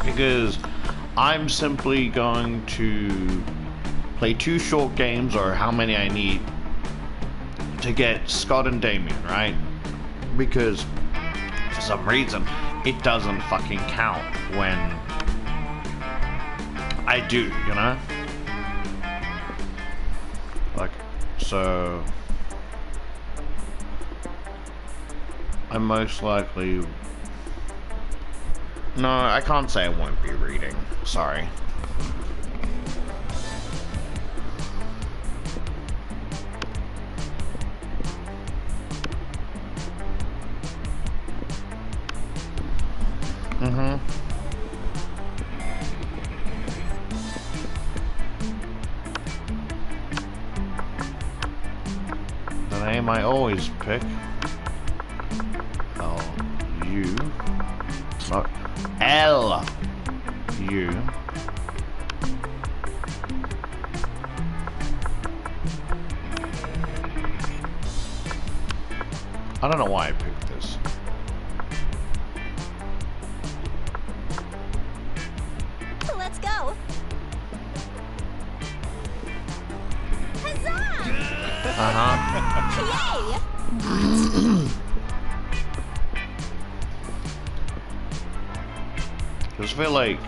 Because I'm simply going to play 2 short games, or how many I need, to get Scott and Damien, right? Because for some reason it doesn't fucking count when I do, you know? Like, so I most likely... No, I can't say I won't be reading. Sorry. The name I always pick. L-U. No. L-U. I don't know why I picked this. Let's go. Huzzah! Yay! Just feel like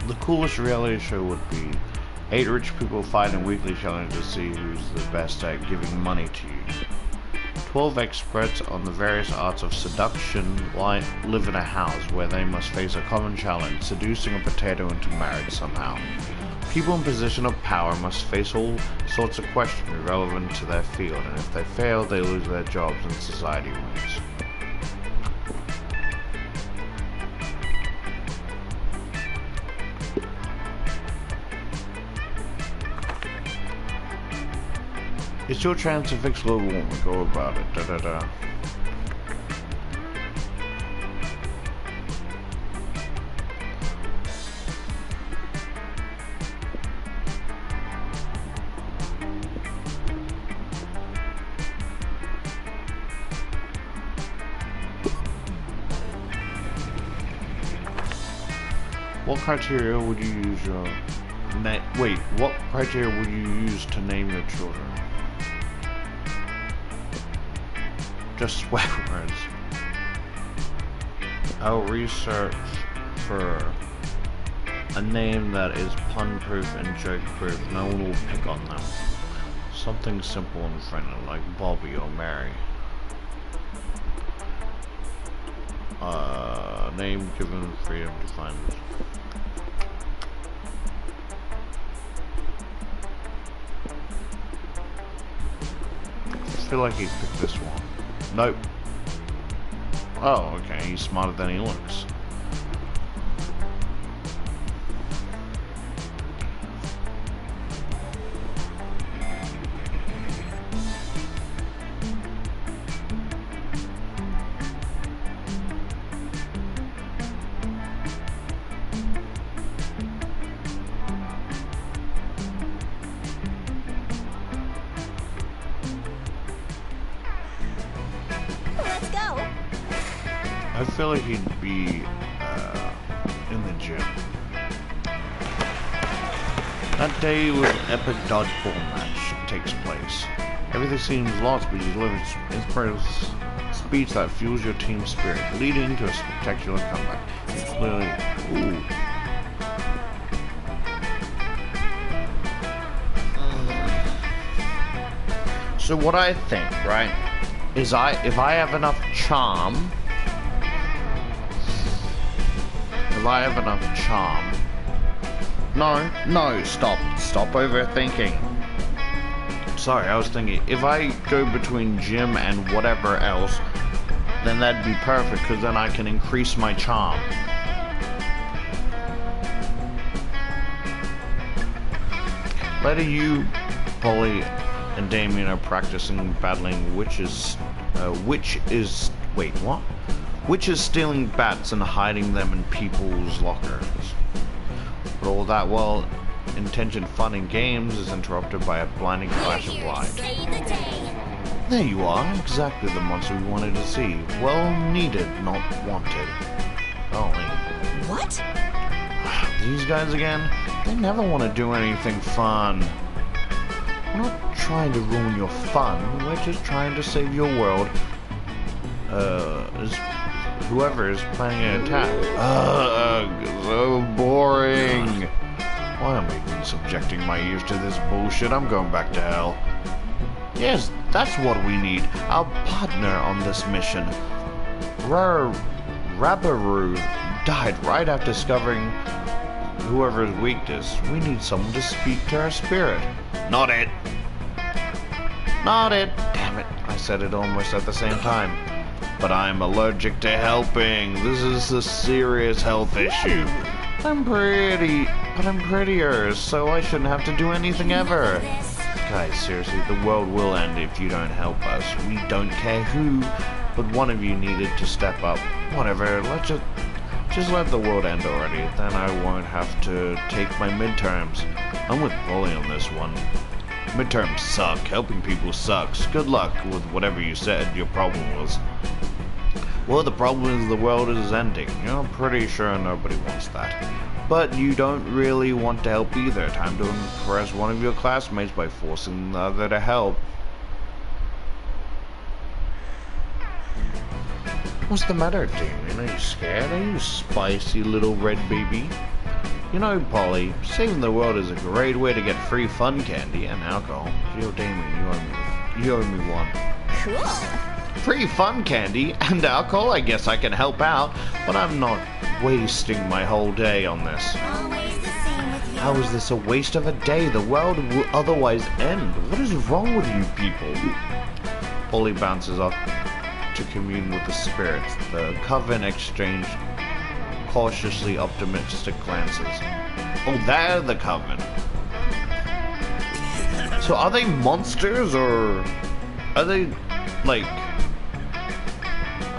the coolest reality show would be 8 rich people fight in weekly challenge to see who's the best at giving money to you. 12 experts on the various arts of seduction live in a house where they must face a common challenge, seducing a potato into marriage somehow. People in position of power must face all sorts of questions relevant to their field, and if they fail, they lose their jobs and society wins. It's your chance to fix global warming. Go about it. Da da da. What criteria would you use your wait, what criteria would you use to name your children? Just swear words. I'll research for a name that is pun-proof and joke-proof. No one will pick on them. Something simple and friendly, like Bobby or Mary. Name given freedom to find. I feel like he picked this one. Nope. Oh, okay, he's smarter than he looks. I feel like he'd be in the gym. That day was an epic dodgeball match takes place. Everything seems lost, but you deliver inspirational speech that fuels your team spirit, leading to a spectacular comeback. It's clearly, ooh. So what I think, right, is if I have enough charm. If I have enough charm. No, stop overthinking. Sorry, I was thinking, if I go between gym and whatever else, then that'd be perfect, because then I can increase my charm. Later, you, Polly, and Damien are practicing battling witches. Witches stealing bats and hiding them in people's lockers. But all that while intentioned fun and games is interrupted by a blinding flash of light. There you are, exactly the monster we wanted to see. Well needed, not wanted. Golly. What? These guys again? They never want to do anything fun. We're not trying to ruin your fun, we're just trying to save your world. Whoever is planning an attack. Ugh, so boring. Why am I even subjecting my ears to this bullshit? I'm going back to hell. Yes, that's what we need. Our partner on this mission. Rabaru died right after discovering whoever's weakness. We need someone to speak to our spirit. Not it. Not it. Damn it. I said it almost at the same time. But I'm allergic to helping. This is a serious health issue. I'm prettier, so I shouldn't have to do anything ever. Guys, seriously, the world will end if you don't help us. We don't care who, but one of you needed to step up. Whatever, let's just let the world end already. Then I won't have to take my midterms. I'm with Bully on this one. Midterms suck. Helping people sucks. Good luck with whatever you said your problem was. Well, the problem is the world is ending. You're pretty sure nobody wants that. But you don't really want to help either. Time to impress one of your classmates by forcing the other to help. What's the matter, Damien? Are you scared? Are you spicy little red baby? You know, Polly, saving the world is a great way to get free fun candy and alcohol. Yo, Damien, you owe me one. Cool. Free fun candy and alcohol? I guess I can help out, but I'm not wasting my whole day on this. Always the same with you. How is this a waste of a day? The world will otherwise end. What is wrong with you people? Polly bounces off to commune with the spirits. The coven exchange cautiously optimistic glances. Oh, they're the coven. So are they monsters or are they like, I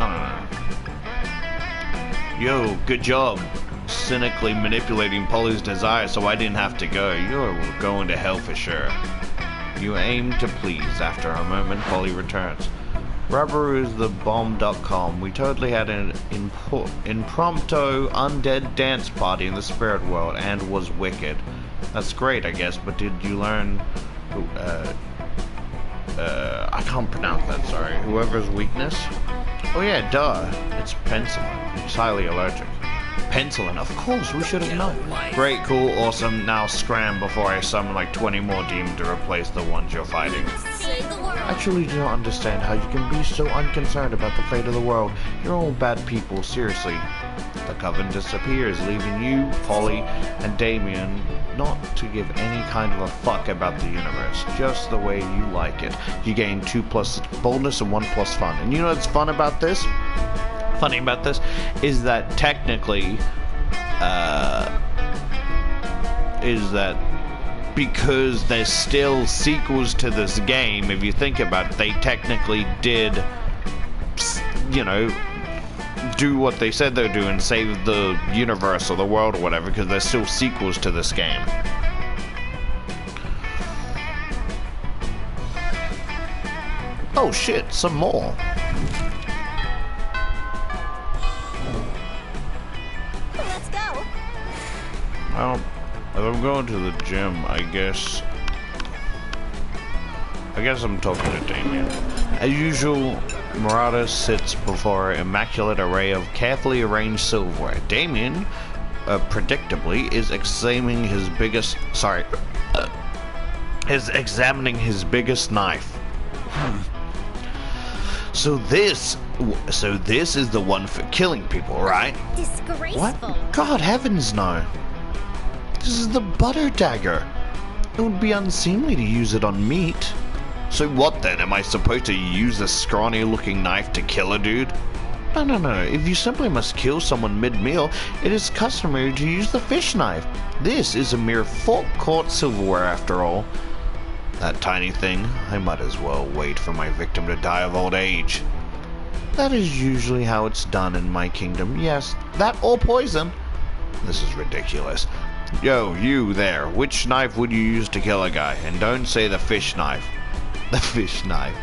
don't know. Yo, good job cynically manipulating Polly's desire so I didn't have to go. You're going to hell for sure. You aim to please. After a moment, Polly returns. Rubber is the bomb.com. We totally had an impromptu undead dance party in the spirit world and was wicked. That's great, I guess, but did you learn I can't pronounce that, sorry. Whoever's weakness? Oh yeah, duh. It's penicillin. He's highly allergic. Penicillin, of course, we should have known. Great, cool, awesome. Now scram before I summon like 20 more demons to replace the ones you're fighting. Save the world. I truly do not understand how you can be so unconcerned about the fate of the world. You're all bad people, seriously. The coven disappears, leaving you, Polly, and Damien not to give any kind of a fuck about the universe, just the way you like it. You gain 2+ boldness and 1+ fun. And you know what's fun about this? Funny about this is that technically, because there's still sequels to this game, if you think about it, they technically did, you know, do what they said they'd do and save the universe or the world or whatever, because there's still sequels to this game. Oh shit, some more. Let's go. Well, if I'm going to the gym, I guess I'm talking to Damien. As usual, Murata sits before an immaculate array of carefully arranged silverware. Damien, predictably, is examining his biggest knife. So this is the one for killing people, right? Disgraceful. What? God heavens, no. This is the butter dagger. It would be unseemly to use it on meat. So what then? Am I supposed to use a scrawny looking knife to kill a dude? No. If you simply must kill someone mid-meal, it is customary to use the fish knife. This is a mere fork-caught silverware after all. That tiny thing, I might as well wait for my victim to die of old age. That is usually how it's done in my kingdom. Yes, that or poison. This is ridiculous. Yo, you there. Which knife would you use to kill a guy? And don't say the fish knife. The fish knife.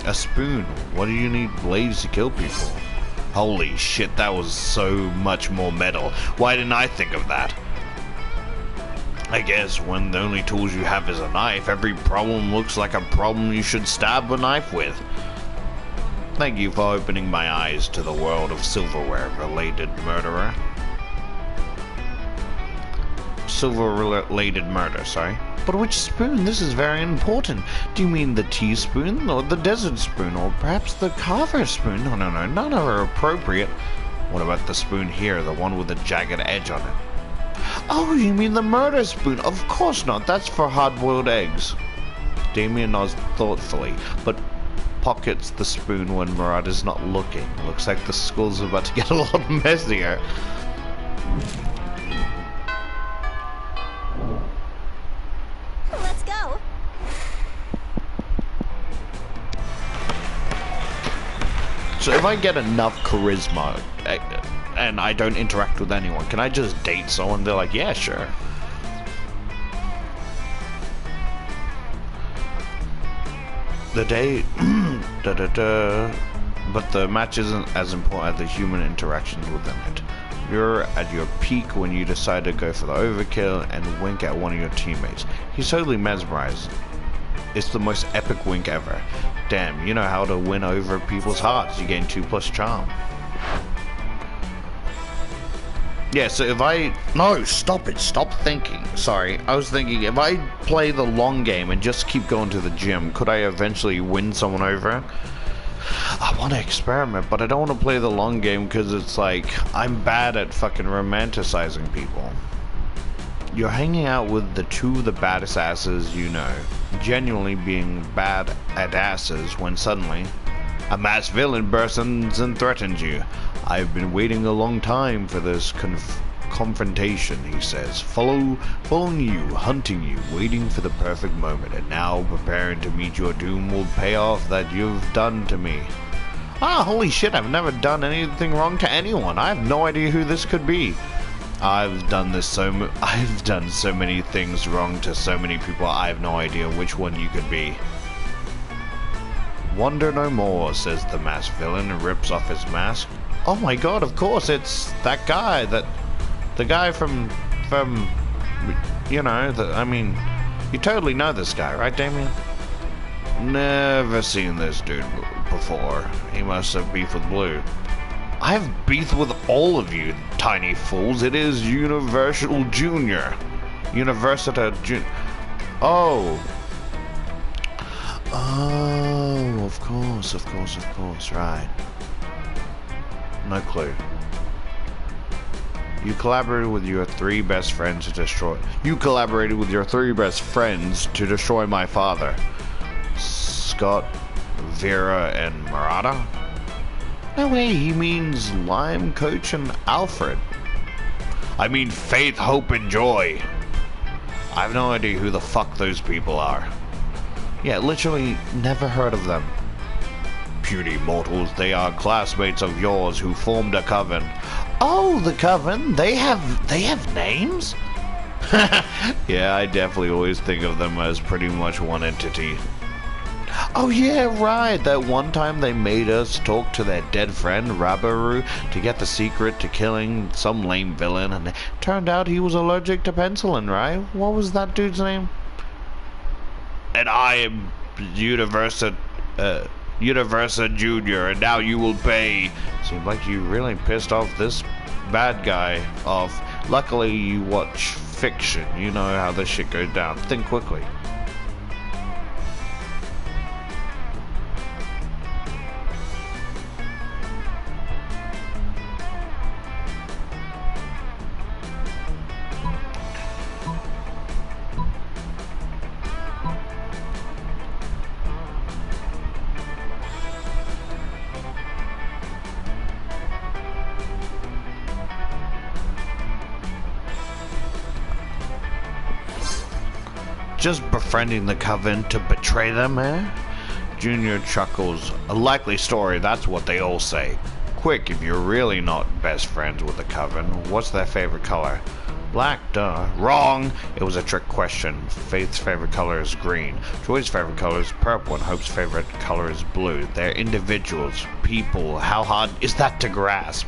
A spoon. What do you need blades to kill people? Holy shit, that was so much more metal. Why didn't I think of that? I guess when the only tools you have is a knife, every problem looks like a problem you should stab a knife with. Thank you for opening my eyes to the world of silverware-related murderer. Silver-related murder, sorry. But which spoon? This is very important. Do you mean the teaspoon, or the desert spoon, or perhaps the carver spoon? No, none are appropriate. What about the spoon here, the one with the jagged edge on it? Oh, you mean the murder spoon? Of course not. That's for hard-boiled eggs. Damien nods thoughtfully, but pockets the spoon when Murad is not looking. Looks like the school's about to get a lot messier. Let's go. So if I get enough charisma and I don't interact with anyone, can I just date someone? They're like, yeah, sure. The date, but the match isn't as important as the human interactions within it. You're at your peak when you decide to go for the overkill and wink at one of your teammates. He's totally mesmerized. It's the most epic wink ever. Damn, you know how to win over people's hearts. You gain 2+ charm. Yeah, so if I... No, stop it. Stop thinking. Sorry. I was thinking, if I play the long game and just keep going to the gym, could I eventually win someone over? I want to experiment, but I don't want to play the long game because it's like, I'm bad at fucking romanticizing people. You're hanging out with the two of the baddest asses you know, genuinely being bad at asses when suddenly a masked villain bursts and threatens you. I've been waiting a long time for this confrontation, he says. Following you, hunting you, waiting for the perfect moment, and now preparing to meet your doom will pay off that you've done to me. Ah, holy shit, I've never done anything wrong to anyone. I have no idea who this could be. I've done so many things wrong to so many people, I have no idea which one you could be. Wonder no more, says the masked villain and rips off his mask. Oh my god, of course, it's that guy, the guy from, you know, I mean, you totally know this guy, right, Damien? Never seen this dude before. He must have beef with Blue. I have beef with all of you, tiny fools. It is Universal Junior. Universita Junior. Oh. Oh, of course, right. No clue. You collaborated with your three best friends to destroy... You collaborated with your three best friends to destroy my father. Scott, Vera, and Murata? No way, he means Lime, Coach, and Alfred. I mean Faith, Hope, and Joy. I have no idea who the fuck those people are. Yeah, literally never heard of them. Puny mortals, they are classmates of yours who formed a coven. Oh, the coven? They have names? Yeah, I definitely always think of them as pretty much one entity. Oh yeah, right, that one time they made us talk to their dead friend, Rabaru, to get the secret to killing some lame villain, and it turned out he was allergic to penicillin, right? What was that dude's name? And I am Universa Junior, and now you will pay. Seems like you really pissed off this bad guy off. Luckily, you watch fiction. You know how this shit goes down. Think quickly. Just befriending the coven to betray them, eh? Junior chuckles. A likely story, that's what they all say. Quick, if you're really not best friends with the Coven, what's their favorite color? Black, duh. Wrong! It was a trick question. Faith's favorite color is green. Joy's favorite color is purple, and Hope's favorite color is blue. They're individuals, people. How hard is that to grasp?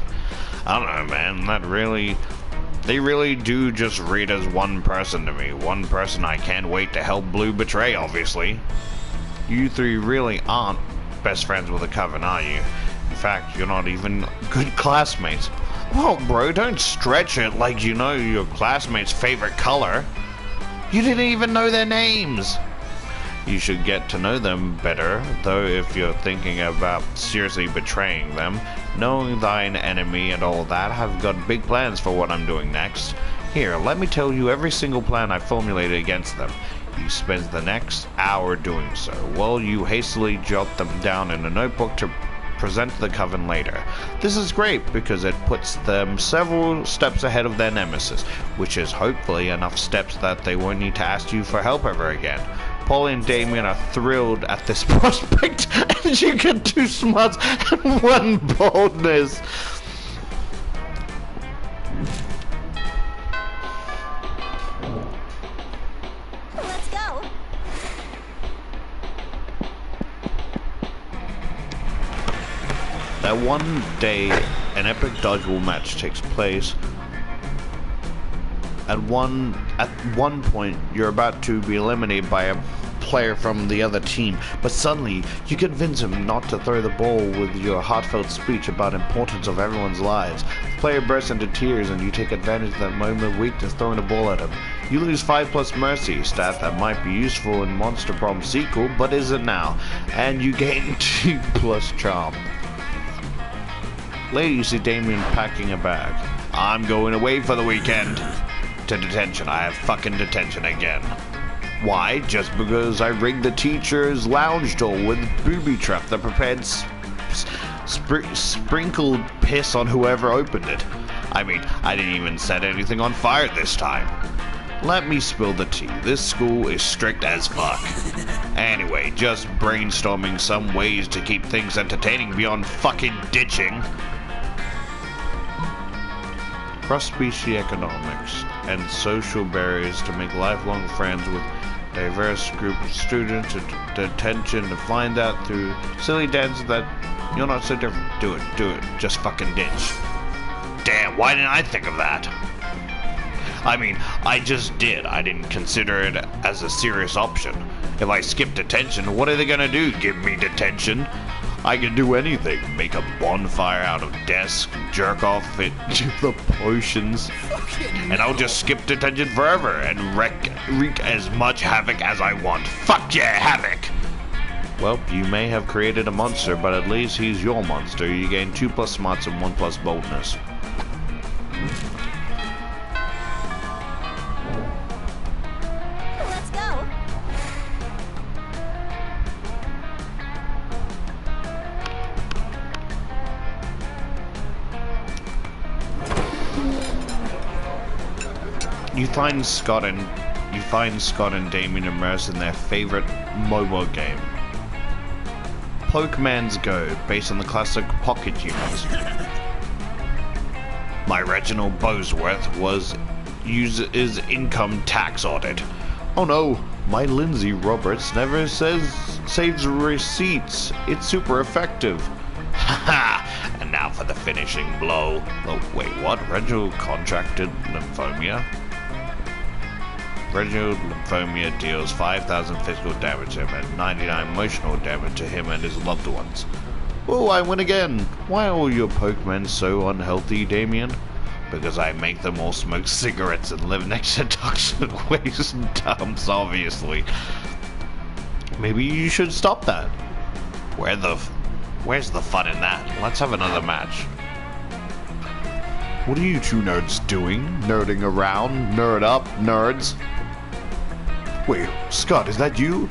I don't know, man. They really do just read as one person to me. One person I can't wait to help Blue betray, obviously. You three really aren't best friends with the Coven, are you? In fact, you're not even good classmates. Well, bro, don't stretch it like you know your classmate's favorite color. You didn't even know their names. You should get to know them better, though if you're thinking about seriously betraying them, knowing thine enemy and all that, I've got big plans for what I'm doing next. Here, let me tell you every single plan I formulated against them. You spend the next hour doing so, while you hastily jot them down in a notebook to present to the Coven later. This is great because it puts them several steps ahead of their nemesis, which is hopefully enough steps that they won't need to ask you for help ever again. Polly and Damien are thrilled at this prospect, and you get 2 smarts and 1 boldness. Let's go. That one day, an epic dodgeball match takes place. At one point, you're about to be eliminated by a player from the other team, but suddenly you convince him not to throw the ball with your heartfelt speech about importance of everyone's lives. The player bursts into tears, and you take advantage of that moment of weakness, throwing the ball at him. You lose 5+ mercy, stat that might be useful in Monster Prom sequel, but isn't now, and you gain 2+ charm. Later, you see Damien packing a bag. I'm going away for the weekend. To detention. I have fucking detention again. Why? Just because I rigged the teacher's lounge door with booby trap that prepared sprinkled piss on whoever opened it. I mean, I didn't even set anything on fire this time. Let me spill the tea. This school is strict as fuck. Anyway, just brainstorming some ways to keep things entertaining beyond fucking ditching. Cross-species economics and social barriers to make lifelong friends with diverse group of students at detention to find out through silly dances that you're not so different. Do it, just fucking ditch. Damn, why didn't I think of that? I mean, I just did. I didn't consider it as a serious option. If I skip detention, what are they gonna do? Give me detention? I can do anything. Make a bonfire out of desk, jerk off it to the potions, and I'll just skip detention forever and wreak as much havoc as I want. Fuck yeah, havoc! Well, you may have created a monster, but at least he's your monster. You gain 2+ smarts and 1+ boldness. Let's go. You find Scott and Damien immersed in their favorite mobile game, Pokemon's Go, based on the classic Pocket units. My Reginald Bosworth is income tax audit. Oh no, my Lindsay Roberts never saves receipts. It's super effective. Haha! And now for the finishing blow. Oh wait, what? Reginald contracted lymphoma? Reginald lymphoma deals 5,000 physical damage to him and 99 emotional damage to him and his loved ones. Oh, I win again! Why are all your Pokemon so unhealthy, Damien? Because I make them all smoke cigarettes and live next to toxic waste dumps, obviously. Maybe you should stop that. Where's the fun in that? Let's have another match. What are you two nerds doing? Nerding around? Nerd up, nerds? Wait, Scott, is that you?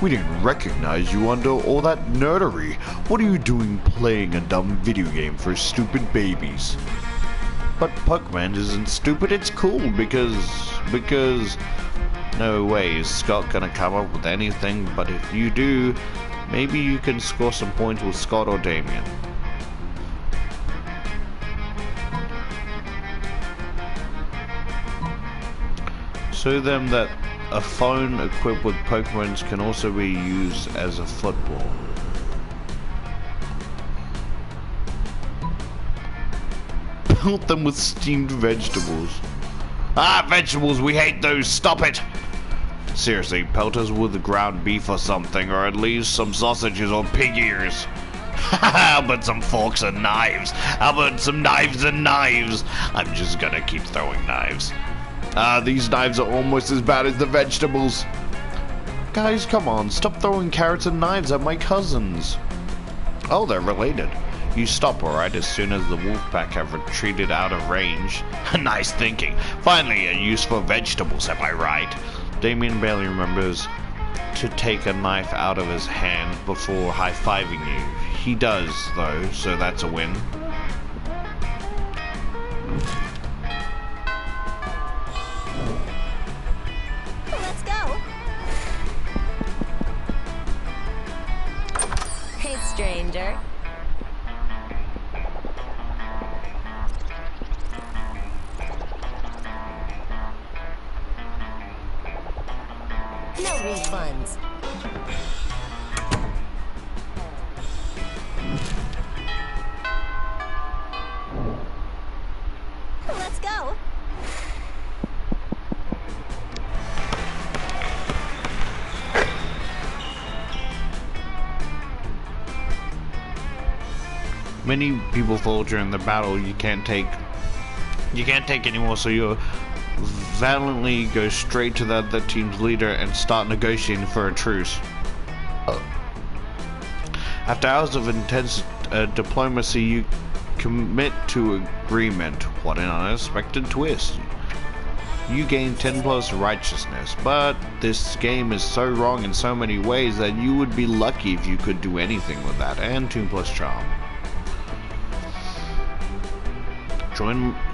We didn't recognize you under all that nerdery. What are you doing playing a dumb video game for stupid babies? But Pokemon isn't stupid, it's cool because... No way is Scott gonna come up with anything, but if you do, maybe you can score some points with Scott or Damien. Show them that a phone equipped with Pokemons can also be used as a football. Pelt them with steamed vegetables. Ah, vegetables, we hate those, stop it! Seriously, pelt us with ground beef or something, or at least some sausages or pig ears. How about some forks and knives? How about some knives and knives? I'm just gonna keep throwing knives. These knives are almost as bad as the vegetables. Guys, come on, stop throwing carrots and knives at my cousins. Oh, they're related. You stop, alright, as soon as the wolf pack have retreated out of range. Nice thinking. Finally, a use for vegetables, am I right? Damien barely remembers to take a knife out of his hand before high-fiving you. He does, though, so that's a win. Let's go. Hey, stranger. No refunds. Let's go. Many people fall during the battle. You can't take anymore, so you valiantly go straight to the other team's leader and start negotiating for a truce. After hours of intense diplomacy, you commit to agreement. What an unexpected twist. You gain 10 plus righteousness, but this game is so wrong in so many ways that you would be lucky if you could do anything with that, and 2 plus charm.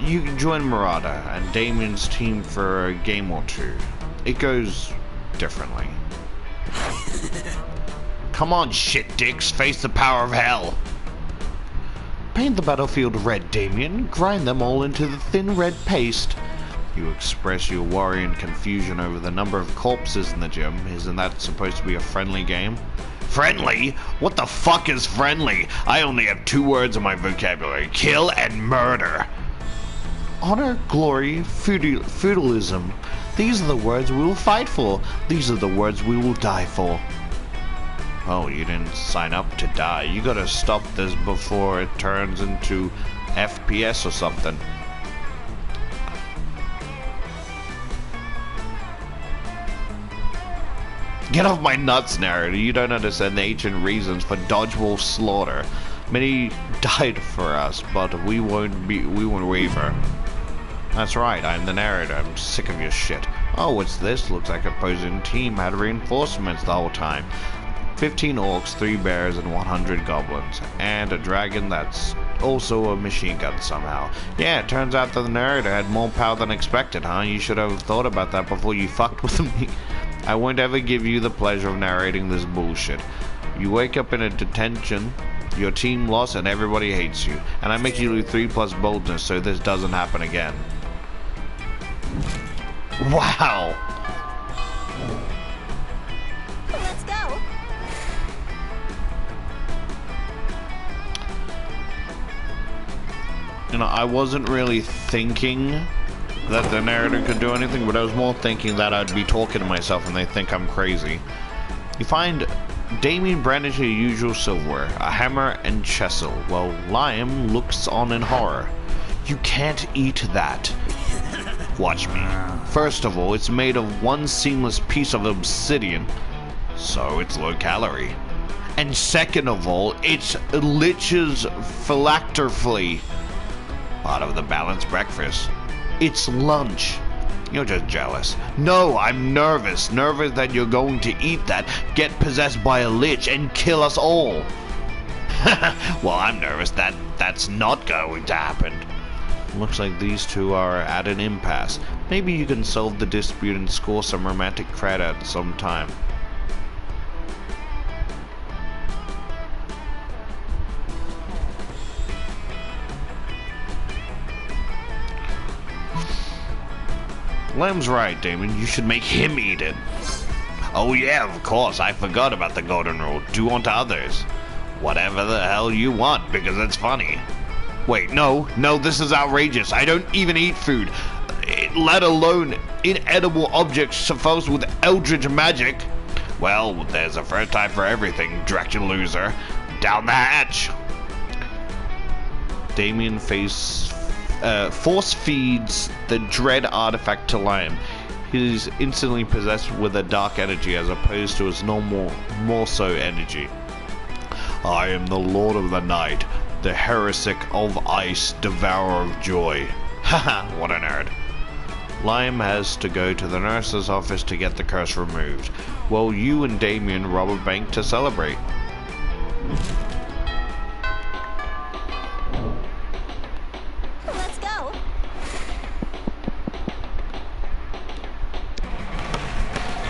You can join Murata and Damien's team for a game or two. It goes differently. Come on, shit dicks, face the power of hell. Paint the battlefield red, Damien. Grind them all into the thin red paste. You express your worry and confusion over the number of corpses in the gym. Isn't that supposed to be a friendly game? Friendly? What the fuck is friendly? I only have 2 words in my vocabulary. Kill and murder. Honor, glory, feudalism. These are the words we will fight for. These are the words we will die for. Oh, you didn't sign up to die. You gotta stop this before it turns into FPS or something. Get off my nuts, narrator. You don't understand the ancient reasons for dodgeball slaughter. Many died for us, but we won't waver. That's right, I'm the narrator. I'm sick of your shit. Oh, what's this? Looks like opposing team had reinforcements the whole time. 15 orcs, 3 bears, and 100 goblins. And a dragon that's also a machine gun somehow. Yeah, it turns out that the narrator had more power than expected, huh? You should have thought about that before you fucked with me. I won't ever give you the pleasure of narrating this bullshit. You wake up in a detention, your team lost, and everybody hates you. And I make you lose 3 plus boldness so this doesn't happen again. Wow! Let's go. You know, I wasn't really thinking that the narrator could do anything, but I was more thinking that I'd be talking to myself and they think I'm crazy. You find Damien brandishing your usual silverware, a hammer and chisel, while Liam looks on in horror. You can't eat that. Watch me. First of all, it's made of one seamless piece of obsidian, so it's low calorie. And second of all, it's Lich's phylactery, part of the balanced breakfast. It's lunch. You're just jealous. No, I'm nervous. Nervous that you're going to eat that, get possessed by a lich, and kill us all. Well, I'm nervous that that's not going to happen. Looks like these two are at an impasse. Maybe you can solve the dispute and score some romantic credit at some time. Lime's right, Damon. You should make him eat it. Oh yeah, of course. I forgot about the golden rule. Do unto others whatever the hell you want, because it's funny. Wait, no, this is outrageous. I don't even eat food, let alone inedible objects supposed with eldritch magic. Well, there's a first time for everything, Dracula loser. Down the hatch. Damien force feeds the dread artifact to Lime. He's instantly possessed with a dark energy as opposed to his normal, more so energy. I am the Lord of the Night, the heretic of ice, devourer of joy. Haha, what a nerd. Lime has to go to the nurse's office to get the curse removed, while you and Damien rob a bank to celebrate. Let's go.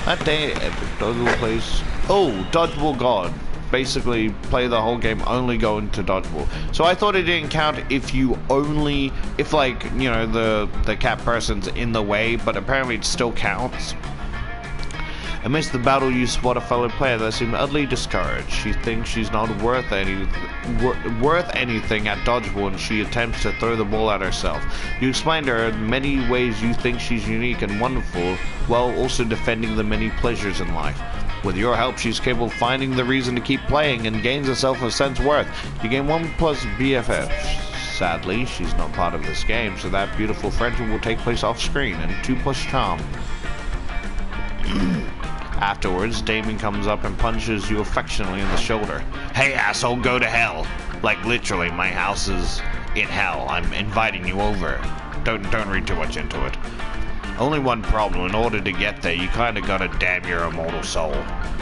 That day at the Dodgeball place. Oh, Dodgeball God. Basically, play the whole game only going to Dodgeball. So I thought it didn't count if like, you know, the cat person's in the way, but apparently it still counts. Amidst the battle, you spot a fellow player that seems utterly discouraged. She thinks she's not worth anything at Dodgeball, and she attempts to throw the ball at herself. You explain to her in many ways you think she's unique and wonderful, while also defending the many pleasures in life. With your help, she's capable of finding the reason to keep playing and gains herself a sense of worth. You gain 1+ BFF. Sadly, she's not part of this game, so that beautiful friendship will take place off screen, and 2+ charm. Afterwards, Damien comes up and punches you affectionately in the shoulder. Hey asshole, go to hell. Like literally, my house is in hell. I'm inviting you over. Don't read too much into it. Only one problem, in order to get there, you kinda gotta damn your immortal soul.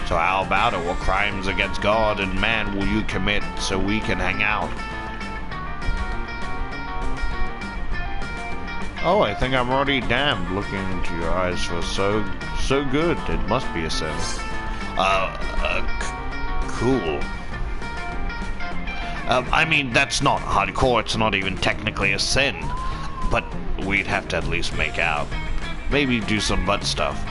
So how about it? What crimes against God and man will you commit so we can hang out? Oh, I think I'm already damned. Looking into your eyes for so good. It must be a sin. Cool. I mean, that's not hardcore. It's not even technically a sin. But we'd have to at least make out. Maybe do some butt stuff.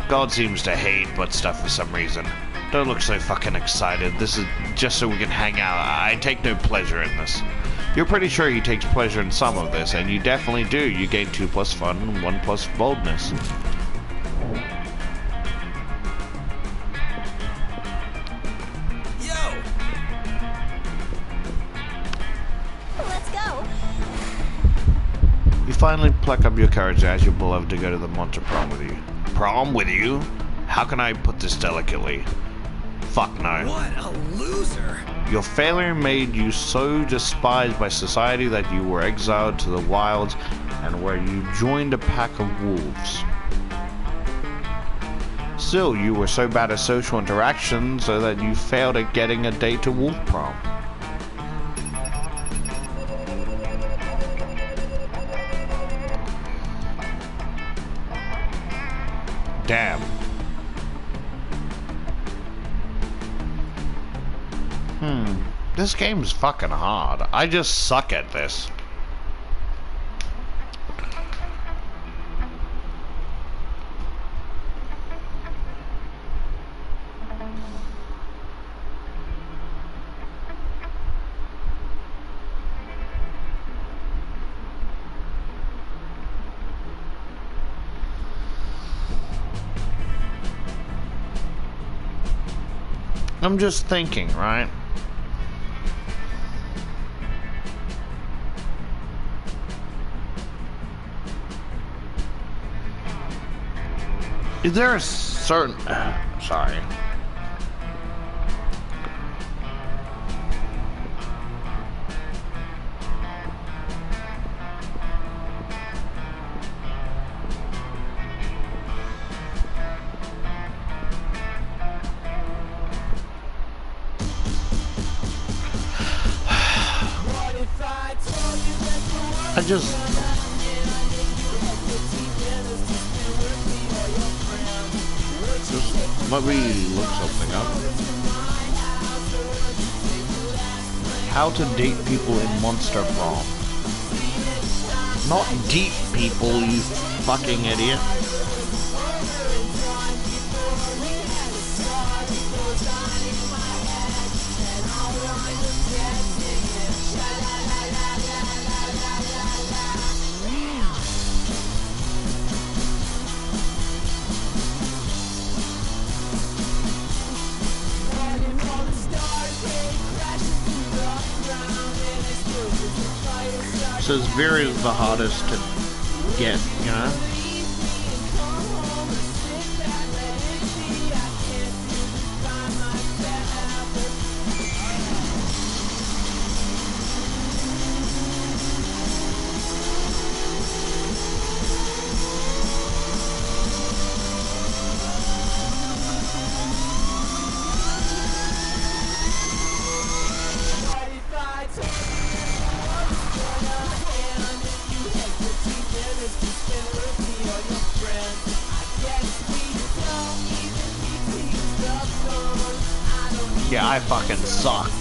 God seems to hate butt stuff for some reason. Don't look so fucking excited. This is just so we can hang out. I take no pleasure in this. You're pretty sure he takes pleasure in some of this, and you definitely do. You gain 2+ fun and 1+ boldness. Yo! Let's go. You finally pluck up your courage as your beloved to go to the monster prom with you. Prom with you? How can I put this delicately? Fuck no. What a loser! Your failure made you so despised by society that you were exiled to the wilds and where you joined a pack of wolves. Still, you were so bad at social interaction so that you failed at getting a date to wolf prom. Damn. This game's fucking hard. I just suck at this. I'm just thinking, right? Is there a certain... sorry. I just... let me look something up. How to date people in Monster Prom. Not deep people, you fucking idiot. So Vera is the hardest to get, you know? Yeah, I fucking sucked.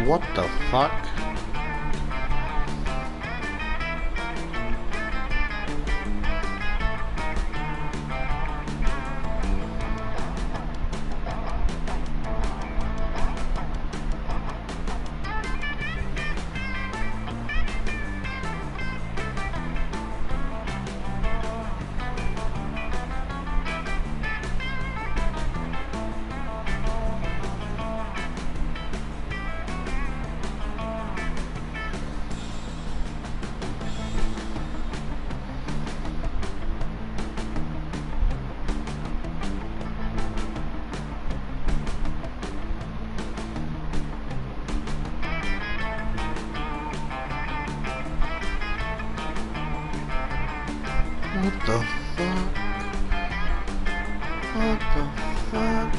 What the fuck? What the fuck? What the fuck?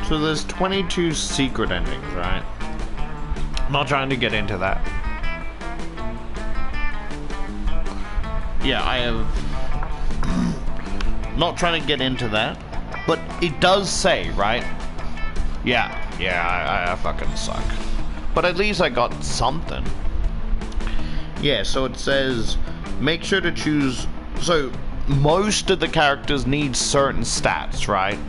So there's 22 secret endings, right? I'm not trying to get into that. Yeah, I have... not trying to get into that. But it does say, right? Yeah, I fucking suck. But at least I got something. Yeah, so it says, make sure to choose... So, most of the characters need certain stats, right?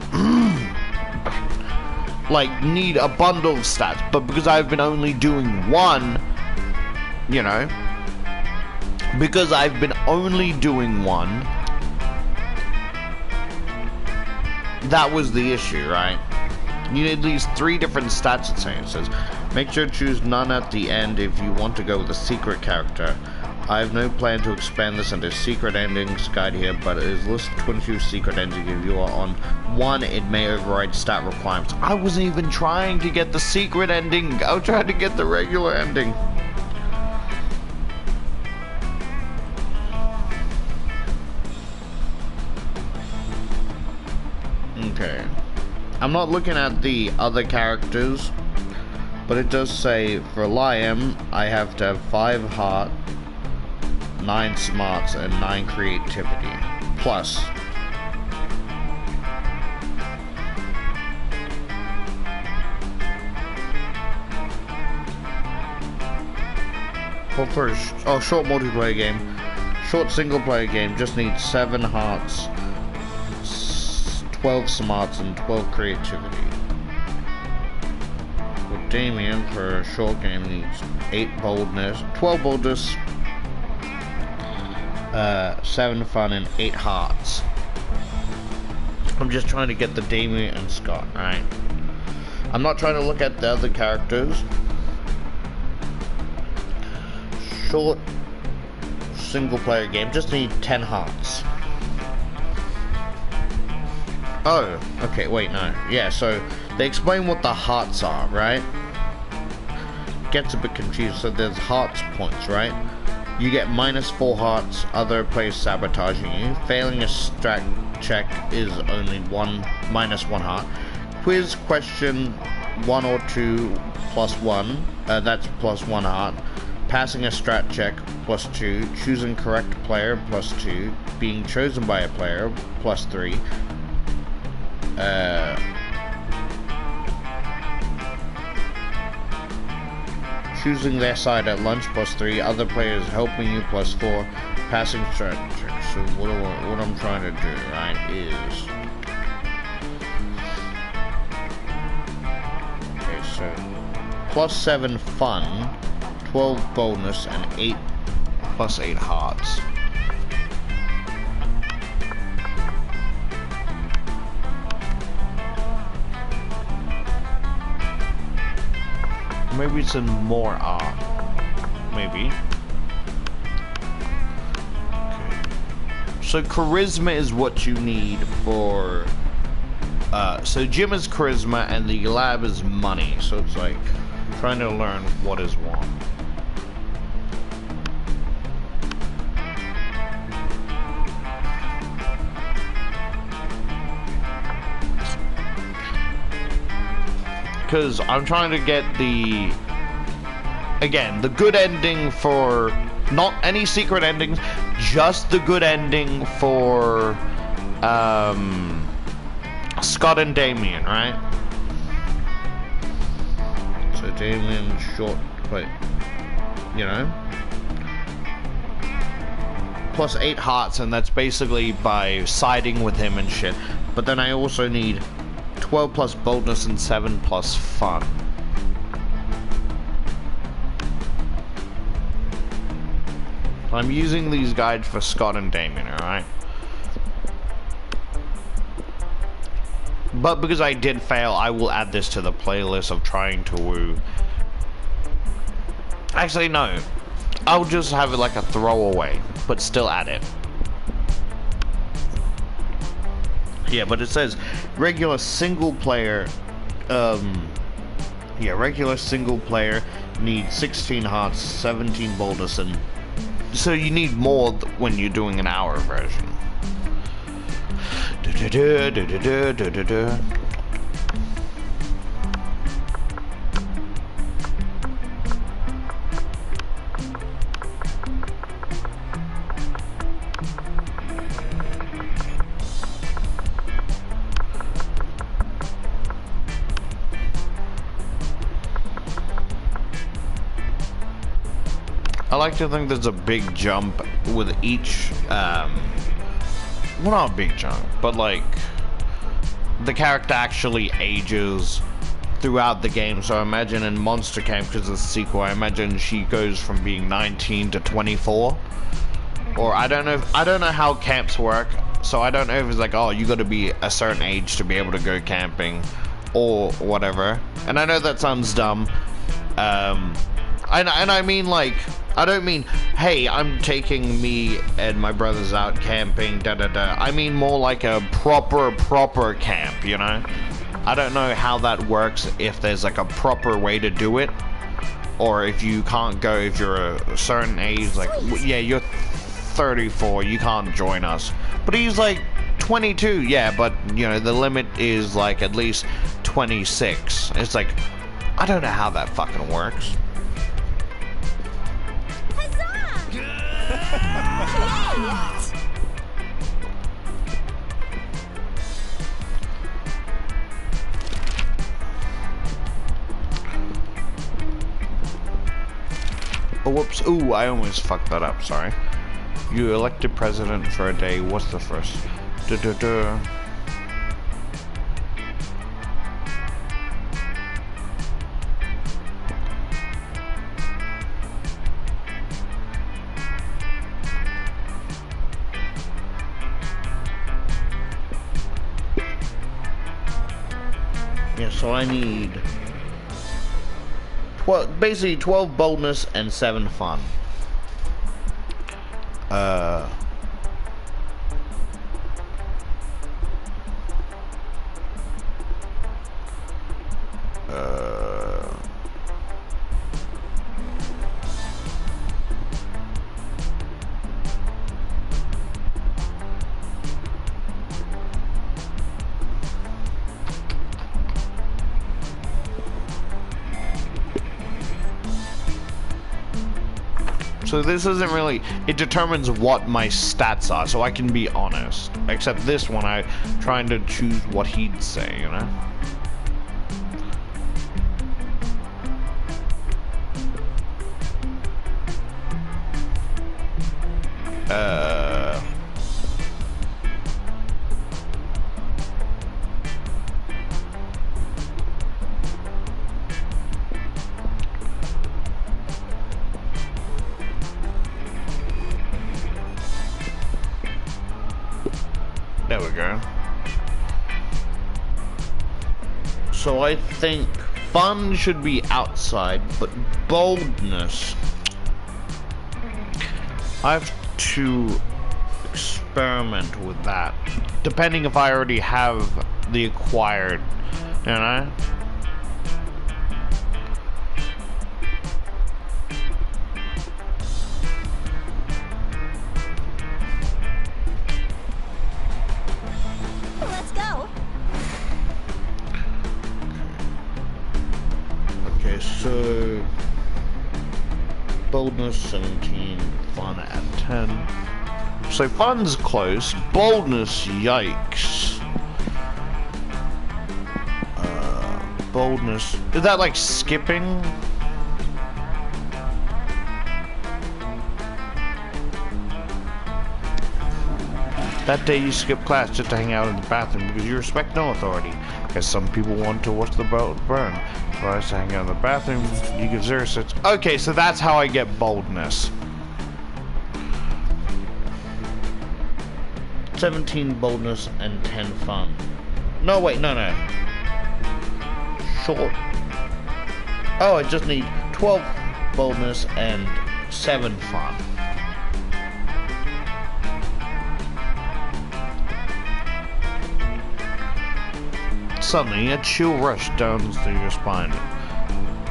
Like, need a bundle of stats, but because I've been only doing one, you know, because I've been only doing one, that was the issue, right? You need at least 3 different stats, it's saying. It says, make sure to choose none at the end if you want to go with a secret character. I have no plan to expand this into secret endings guide here, but it is listed 22 secret endings. If you are on one, it may override stat requirements. I wasn't even trying to get the secret ending. I was trying to get the regular ending. Okay. I'm not looking at the other characters, but it does say for Liam, I have to have 5 heart, 9 smarts, and 9 creativity. Plus. For short multiplayer game. Short single player game just needs 7 hearts, 12 smarts, and 12 creativity. Well, Damien for a short game needs 8 boldness, 12 boldness, 7 fun, and 8 hearts. I'm just trying to get the Damien and Scott, right? I'm not trying to look at the other characters. Short single player game just need 10 hearts. Oh, okay, wait, no. Yeah, so they explain what the hearts are, right? Gets a bit confused. So there's hearts points, right? You get -4 hearts, other players sabotaging you. Failing a strat check is only -1 heart. Quiz question 1 or 2 +1, that's +1 heart. Passing a strat check +2, choosing correct player +2, being chosen by a player +3, choosing their side at lunch +3, other players helping you +4, passing strat check. So what I'm trying to do, right, is okay, so +7 fun, 12 boldness, and 8 +8 hearts. Maybe it's in more art. Maybe. Okay. So charisma is what you need for. So gym is charisma and the lab is money. So it's like trying to learn what is what. Because I'm trying to get the good ending for, not any secret endings, just the good ending for Scott and Damien, right? So Damien short, wait, you know, +8 hearts, and that's basically by siding with him and shit. But then I also need 12 plus boldness and 7 plus fun. I'm using these guides for Scott and Damien, alright? But because I did fail, I will add this to the playlist of trying to woo. Actually, no. I'll just have it like a throwaway, but still add it. Yeah, but it says regular single player, regular single player needs 16 hearts, 17 boldness, and so you need more when you're doing an hour version. I like to think there's a big jump with each, well, not a big jump, but like, the character actually ages throughout the game. So I imagine in Monster Camp, because it's a sequel, I imagine she goes from being 19 to 24. Or I don't know how camps work, so I don't know if it's like, oh, you gotta be a certain age to be able to go camping, or whatever. And I know that sounds dumb, and I mean, like, I don't mean, hey, I'm taking me and my brothers out camping, da-da-da. I mean more like a proper camp, you know? I don't know how that works, if there's like a proper way to do it, or if you can't go if you're a certain age, like, yeah, you're 34, you can't join us. But he's like 22, yeah, but, you know, the limit is, like, at least 26. It's like, I don't know how that fucking works. Huzzah! Yay! Oh, whoops. Ooh, I almost fucked that up, sorry. You elected president for a day, what's the first? Duh. Yeah, so I need 12, basically 12 boldness and 7 fun. So this isn't really, it determines what my stats are, so I can be honest. Except this one, I'm trying to choose what he'd say, you know? There we go. So I think fun should be outside, but boldness, I have to experiment with that. Depending if I already have the acquired, you know? Let's go. Okay, so boldness 17, fun at 10. So fun's close, boldness, yikes. Boldness, is that like skipping? That day you skip class just to hang out in the bathroom because you respect no authority. Because some people want to watch the boat burn. For us to hang out in the bathroom, you give 0 cents. Okay, so that's how I get boldness. 17 boldness and 10 fun. No, wait, no. Short. Oh, I just need 12 boldness and 7 fun. Suddenly, a chill rush down through your spine.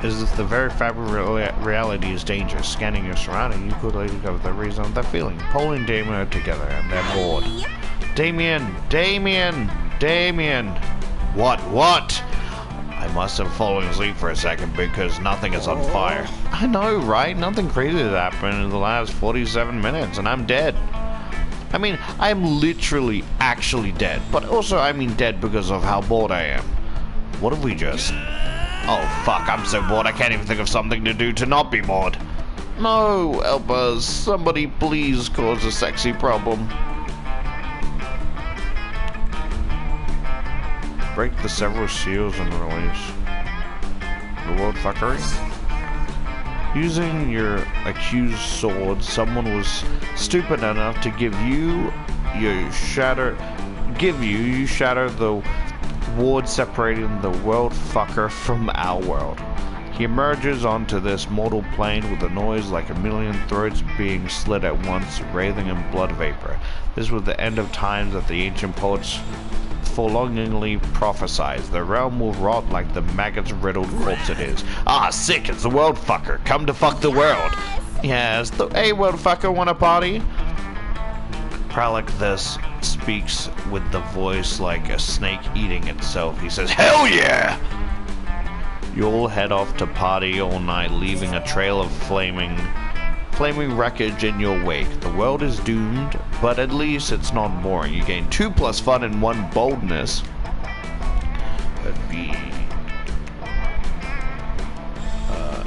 As if the very fabric of reality is dangerous. Scanning your surroundings, you quickly discover the reason of that feeling. Paul and Damien are together, and they're bored. Damien! What? I must have fallen asleep for a second because nothing is on fire. I know, right? Nothing crazy has happened in the last 47 minutes, and I'm dead. I mean, I'm literally actually dead, but also I mean dead because of how bored I am. What have we just... Oh fuck, I'm so bored I can't even think of something to do to not be bored. No, help us. Somebody please cause a sexy problem. Break the several seals and release the world fuckery. Using your accused sword, someone was stupid enough to you shatter the ward separating the world fucker from our world. He emerges onto this mortal plane with a noise like a million throats being slit at once, writhing in blood vapor. This was the end of times that the ancient poets forlongingly prophesied. The realm will rot like the maggots-riddled corpse it is. Ah, sick, it's the world fucker. Come to fuck the world. Yes, hey world fucker, wanna party? Pralek this speaks with the voice like a snake eating itself. He says, "Hell yeah!" You'll head off to party all night, leaving a trail of flaming wreckage in your wake. The world is doomed, but at least it's not boring. You gain 2 plus fun and 1 boldness. That'd be...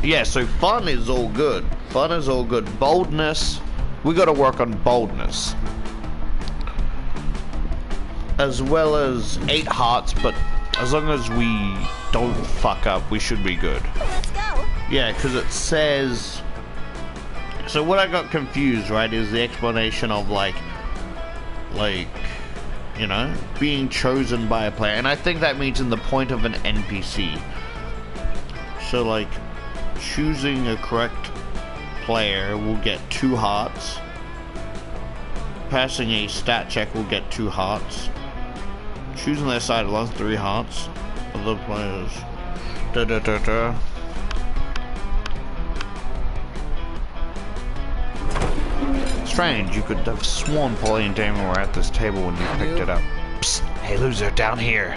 yeah, so fun is all good. Fun is all good. Boldness, we gotta work on boldness. As well as 8 hearts, but as long as we don't fuck up, we should be good. Let's go. Yeah, because it says... So what I got confused, right, is the explanation of like, you know, being chosen by a player. And I think that means in the point of an NPC. So like, choosing a correct player will get 2 hearts. Passing a stat check will get 2 hearts. Choosing their side alone, 3 hearts. Other players. Strange, you could have sworn Polly and Damon were at this table when you picked it up. Psst, hey loser, down here.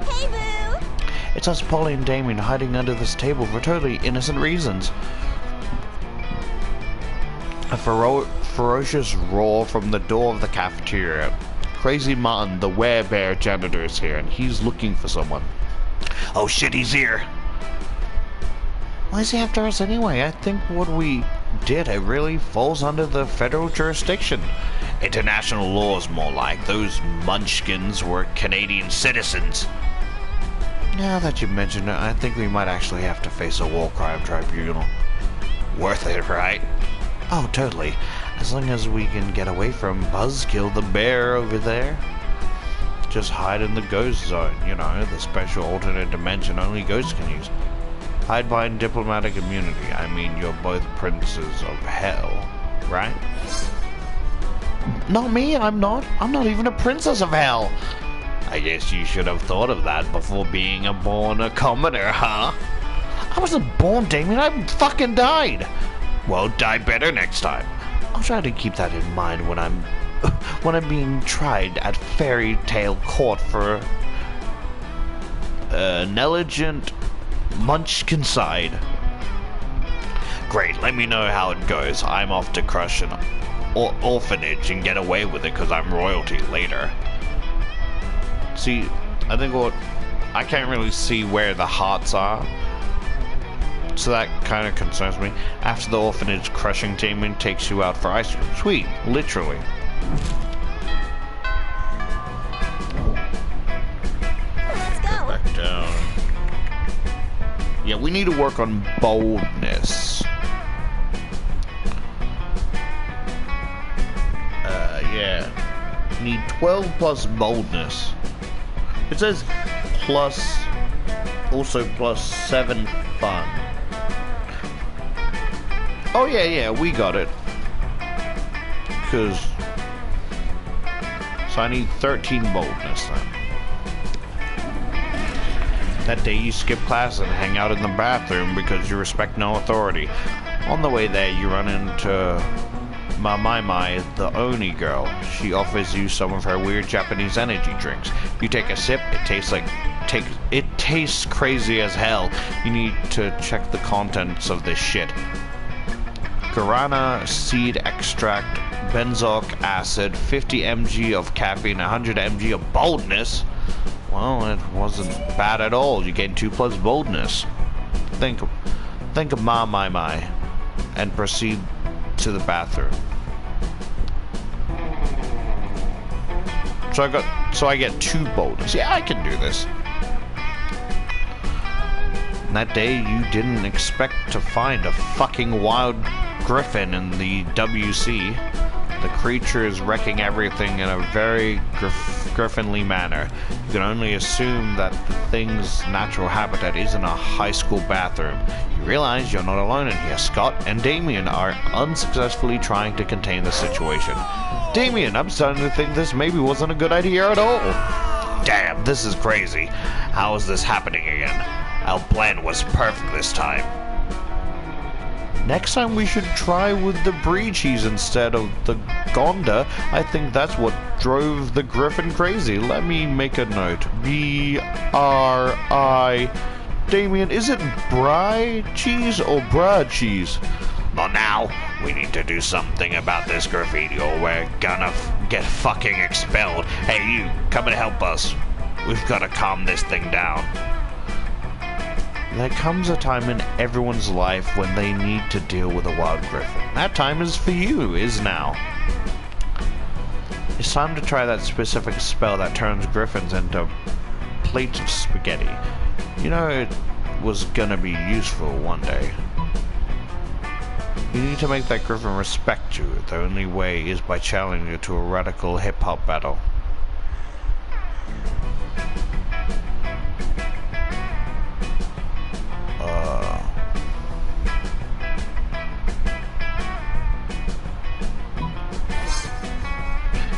Hey, Boo. It's us, Polly and Damien, hiding under this table for totally innocent reasons. A ferocious roar from the door of the cafeteria. Crazy Martin, the werebear janitor, is here, and he's looking for someone. Oh shit, he's here! Why is he after us anyway? I think what we did, it really falls under the federal jurisdiction. International laws, more like. Those munchkins were Canadian citizens. Now that you mention it, I think we might actually have to face a war crime tribunal. Worth it, right? Oh, totally. As long as we can get away from Buzzkill the bear over there. Just hide in the ghost zone, you know, the special alternate dimension only ghosts can use. Hide behind diplomatic immunity. I mean, you're both princes of hell, right? Not me, I'm not. I'm not even a princess of hell. I guess you should have thought of that before being born a commoner, huh? I wasn't born, Damien. I fucking died. Well, die better next time. I'll try to keep that in mind when I'm being tried at Fairy Tale Court for negligent munchkincide. Great, let me know how it goes. I'm off to crush an orphanage and get away with it because I'm royalty later. See, I think I can't really see where the hearts are. So that kind of concerns me. After the orphanage, crushing Damien takes you out for ice cream. Sweet, literally. Let's go. Back down. Yeah, we need to work on boldness. Yeah. Need 12 plus boldness. It says plus, also plus 7 fun. Oh yeah, we got it. Because, so I need 13 boldness then. That day you skip class and hang out in the bathroom because you respect no authority. On the way there you run into Mai, the Oni girl. She offers you some of her weird Japanese energy drinks. You take a sip, it tastes crazy as hell. You need to check the contents of this shit. Guarana seed extract, benzoic acid, 50 mg of caffeine, 100 mg of boldness. Well, it wasn't bad at all. You gain 2 plus boldness. Think of Mai, and proceed to the bathroom. So I get 2 boldness. Yeah, I can do this. And that day you didn't expect to find a fucking wild griffin in the WC. The creature is wrecking everything in a very griffinly manner. You can only assume that the thing's natural habitat is in a high school bathroom. You realize you're not alone in here. Scott and Damien are unsuccessfully trying to contain the situation. Damien, I'm starting to think this maybe wasn't a good idea at all. Damn, this is crazy. How is this happening again? Our plan was perfect this time. Next time we should try with the brie cheese instead of the Gonda. I think that's what drove the Griffin crazy. Let me make a note. B-R-I... Damien, is it brie cheese or bra cheese? Well, now, we need to do something about this graffiti or we're gonna get fucking expelled. Hey, you, come and help us. We've gotta calm this thing down. There comes a time in everyone's life when they need to deal with a wild griffin. That time is for you, is now. It's time to try that specific spell that turns griffins into plates of spaghetti. You know, it was gonna be useful one day. You need to make that griffin respect you. The only way is by challenging you to a radical hip-hop battle.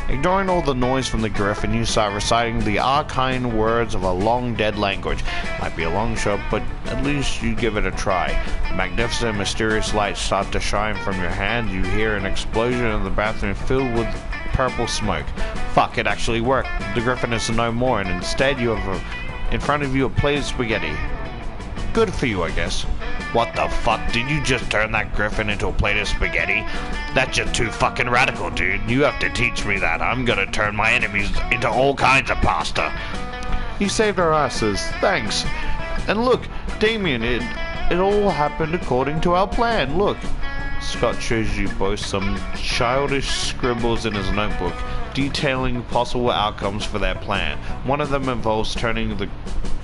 Ignoring all the noise from the griffin, you start reciting the arcane words of a long-dead language. Might be a long shot, but at least you give it a try. A magnificent, mysterious light starts to shine from your hand. You hear an explosion in the bathroom filled with purple smoke. Fuck, it actually worked. The griffin is no more, and instead you have in front of you a plate of spaghetti. Good for you, I guess. What the fuck? Did you just turn that griffin into a plate of spaghetti? That's just too fucking radical, dude. You have to teach me that. I'm gonna turn my enemies into all kinds of pasta. You saved our asses. Thanks. And look, Damien, it all happened according to our plan. Look. Scott shows you both some childish scribbles in his notebook detailing possible outcomes for their plan. One of them involves turning the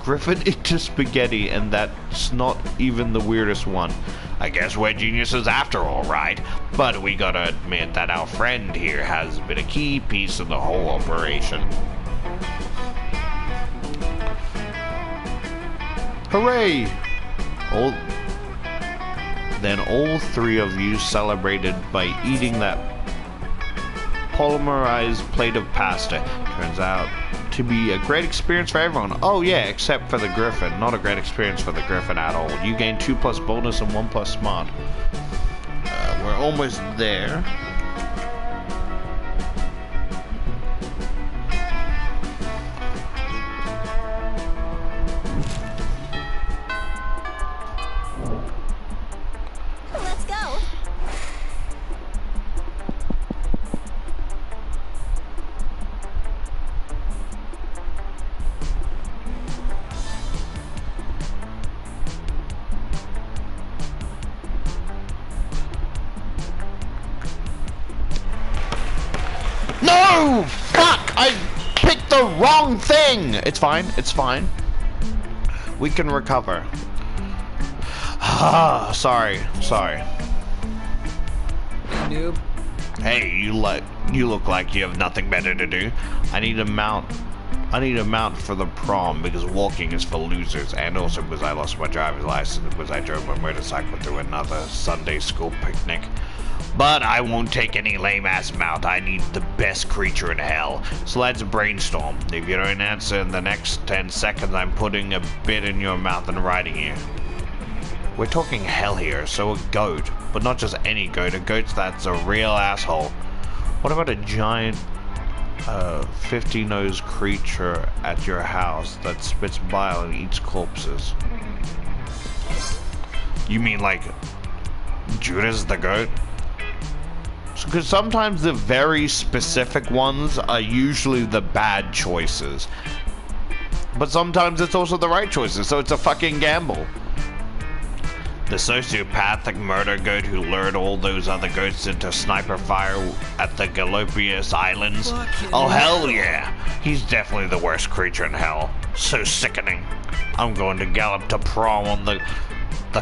griffin into spaghetti, and that's not even the weirdest one. I guess we're geniuses after all, right? But we gotta admit that our friend here has been a key piece in the whole operation. Hooray! Then all three of you celebrated by eating that polymerized plate of pasta. Turns out to be a great experience for everyone. Oh yeah, except for the griffin. Not a great experience for the griffin at all. You gain 2+ boldness and 1+ smart. We're almost there. Let's go. No! Fuck! I picked the wrong thing! It's fine, it's fine. We can recover. Ah, sorry. Noob. Hey, you look like you have nothing better to do. I need a mount for the prom because walking is for losers, and also because I lost my driver's license because I drove my motorcycle to another Sunday school picnic. But I won't take any lame-ass mount. I need the best creature in hell. So let's brainstorm. If you don't answer in the next 10 seconds, I'm putting a bit in your mouth and riding you. We're talking hell here, so a goat. But not just any goat, a goat that's a real asshole. What about a giant 50-nosed creature at your house that spits bile and eats corpses? You mean like Judas the goat? Because sometimes the very specific ones are usually the bad choices. But sometimes it's also the right choices, so it's a fucking gamble. The sociopathic murder goat who lured all those other goats into sniper fire at the Galapagos Islands? Oh hell yeah! He's definitely the worst creature in hell. So sickening. I'm going to gallop to prom on the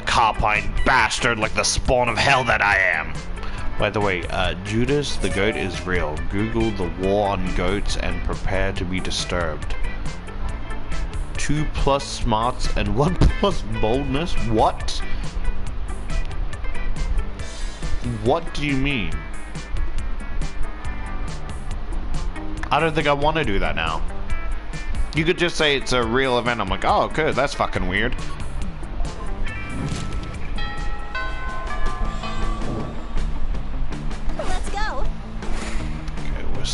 carpine bastard like the spawn of hell that I am. By the way, Judas the goat is real. Google the war on goats and prepare to be disturbed. 2+ smarts and 1+ boldness? What? What do you mean? I don't think I want to do that now. You could just say it's a real event. I'm like, oh, good, that's fucking weird.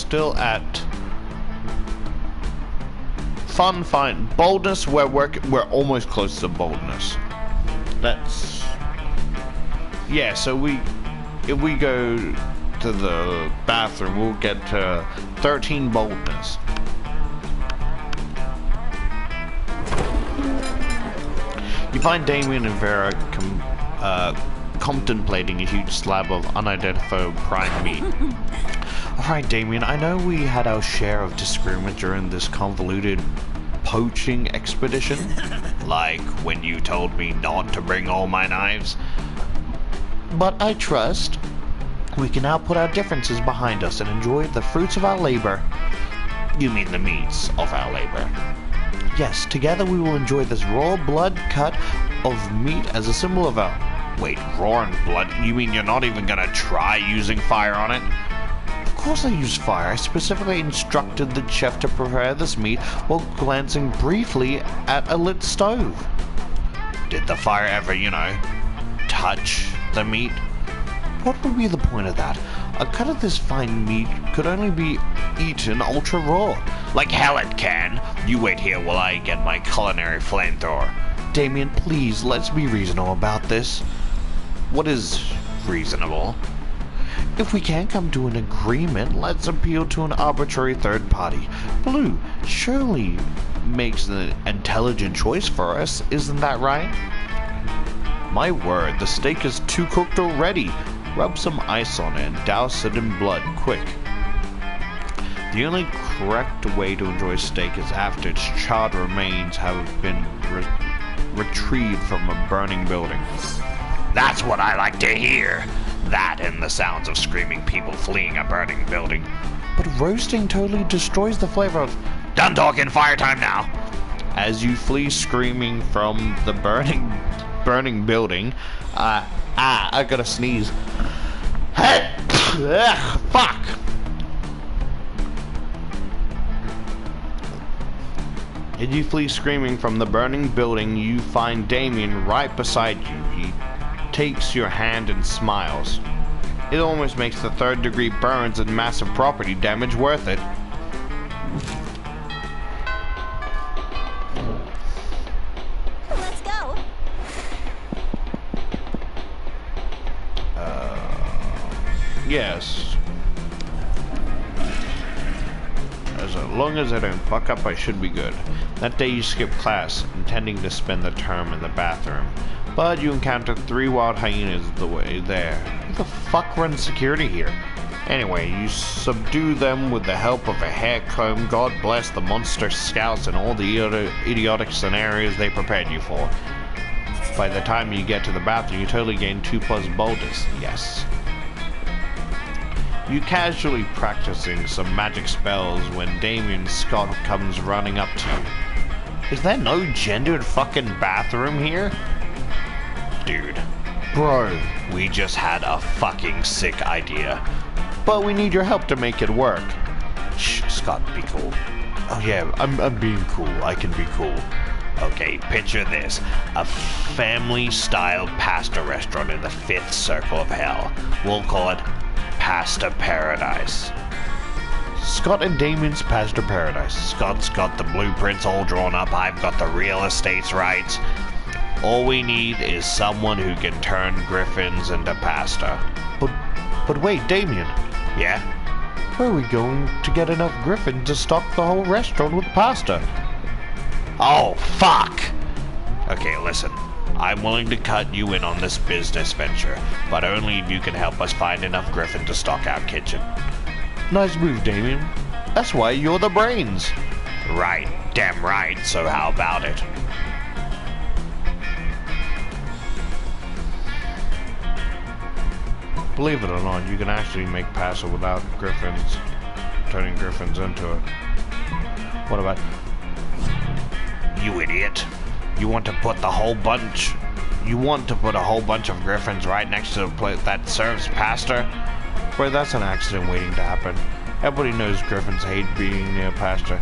still at fun, fine, boldness. We're almost close to boldness. That's yeah. So if we go to the bathroom, we'll get to 13 boldness. You find Damien and Vera contemplating a huge slab of unidentified prime meat. Alright, Damien, I know we had our share of disagreement during this convoluted poaching expedition. Like when you told me not to bring all my knives. But I trust we can now put our differences behind us and enjoy the fruits of our labor. You mean the meats of our labor? Yes, together we will enjoy this raw blood cut of meat as a symbol of our... Wait, raw and blood? You mean you're not even gonna try using fire on it? Of course I use fire. I specifically instructed the chef to prepare this meat while glancing briefly at a lit stove. Did the fire ever, touch the meat? What would be the point of that? A cut of this fine meat could only be eaten ultra raw. Like hell it can. You wait here while I get my culinary flamethrower. Damien, please, let's be reasonable about this. What is reasonable? If we can't come to an agreement, let's appeal to an arbitrary third party. Blue surely makes the intelligent choice for us, isn't that right? My word, the steak is too cooked already. Rub some ice on it and douse it in blood, quick. The only correct way to enjoy steak is after its charred remains have been retrieved from a burning building. That's what I like to hear. That and the sounds of screaming people fleeing a burning building. But roasting totally destroys the flavor of... Done talking, fire time now! As you flee screaming from the burning building, I gotta sneeze. Hey! Ugh, fuck! As you flee screaming from the burning building, you find Damien right beside you. He takes your hand and smiles. It almost makes the third-degree burns and massive property damage worth it. Let's go. Yes. As long as I don't fuck up, I should be good. That day you skip class, intending to spend the term in the bathroom. But you encounter 3 wild hyenas the way there. Who the fuck runs security here? Anyway, you subdue them with the help of a hair comb. God bless the monster scouts and all the idiotic scenarios they prepared you for. By the time you get to the bathroom, you totally gain 2+ boldness. Yes. You casually practicing some magic spells when Damien Scott comes running up to you. Is there no gendered fucking bathroom here? Dude. Bro. We just had a fucking sick idea. But we need your help to make it work. Shh, Scott, be cool. Oh yeah, I'm being cool. I can be cool. Okay, picture this. A family-style pasta restaurant in the 5th circle of hell. We'll call it Pasta Paradise. Scott and Damien's Pasta Paradise. Scott's got the blueprints all drawn up. I've got the real estate's rights. All we need is someone who can turn griffins into pasta. But wait, Damien. Yeah? Where are we going to get enough griffins to stock the whole restaurant with pasta? Oh, fuck! Okay, listen. I'm willing to cut you in on this business venture, but only if you can help us find enough griffin to stock our kitchen. Nice move, Damien. That's why you're the brains. Right, damn right, so how about it? Believe it or not, you can actually make pasta without griffins, turning griffins into it. What about... You idiot. You want to put a whole bunch of griffins right next to the plate that serves pasta? Boy, that's an accident waiting to happen. Everybody knows griffins hate being near pasta.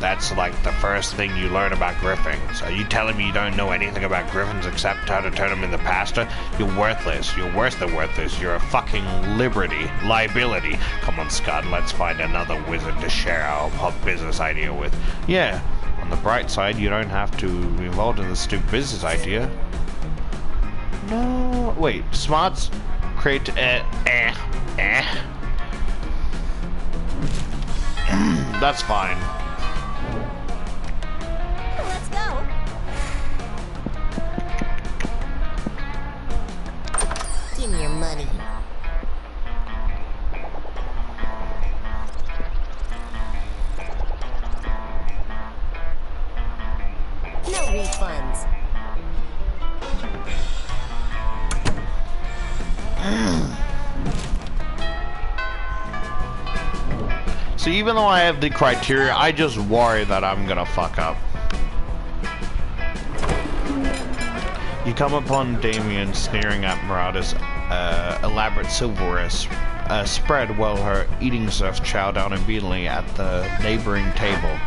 That's like the first thing you learn about griffins. Are you telling me you don't know anything about griffins except how to turn them into pasta? You're worthless. You're worse than worthless. You're a fucking liability. Come on, Scott, let's find another wizard to share our business idea with. Yeah, on the bright side, you don't have to be involved in the stupid business idea. No, wait, smarts create, That's fine. Let's go. Give me your money. No refunds. So even though I have the criteria, I just worry that I'm gonna fuck up. You come upon Damien sneering at Murata's elaborate silverware spread while her eating serfs chow down obediently at the neighboring table.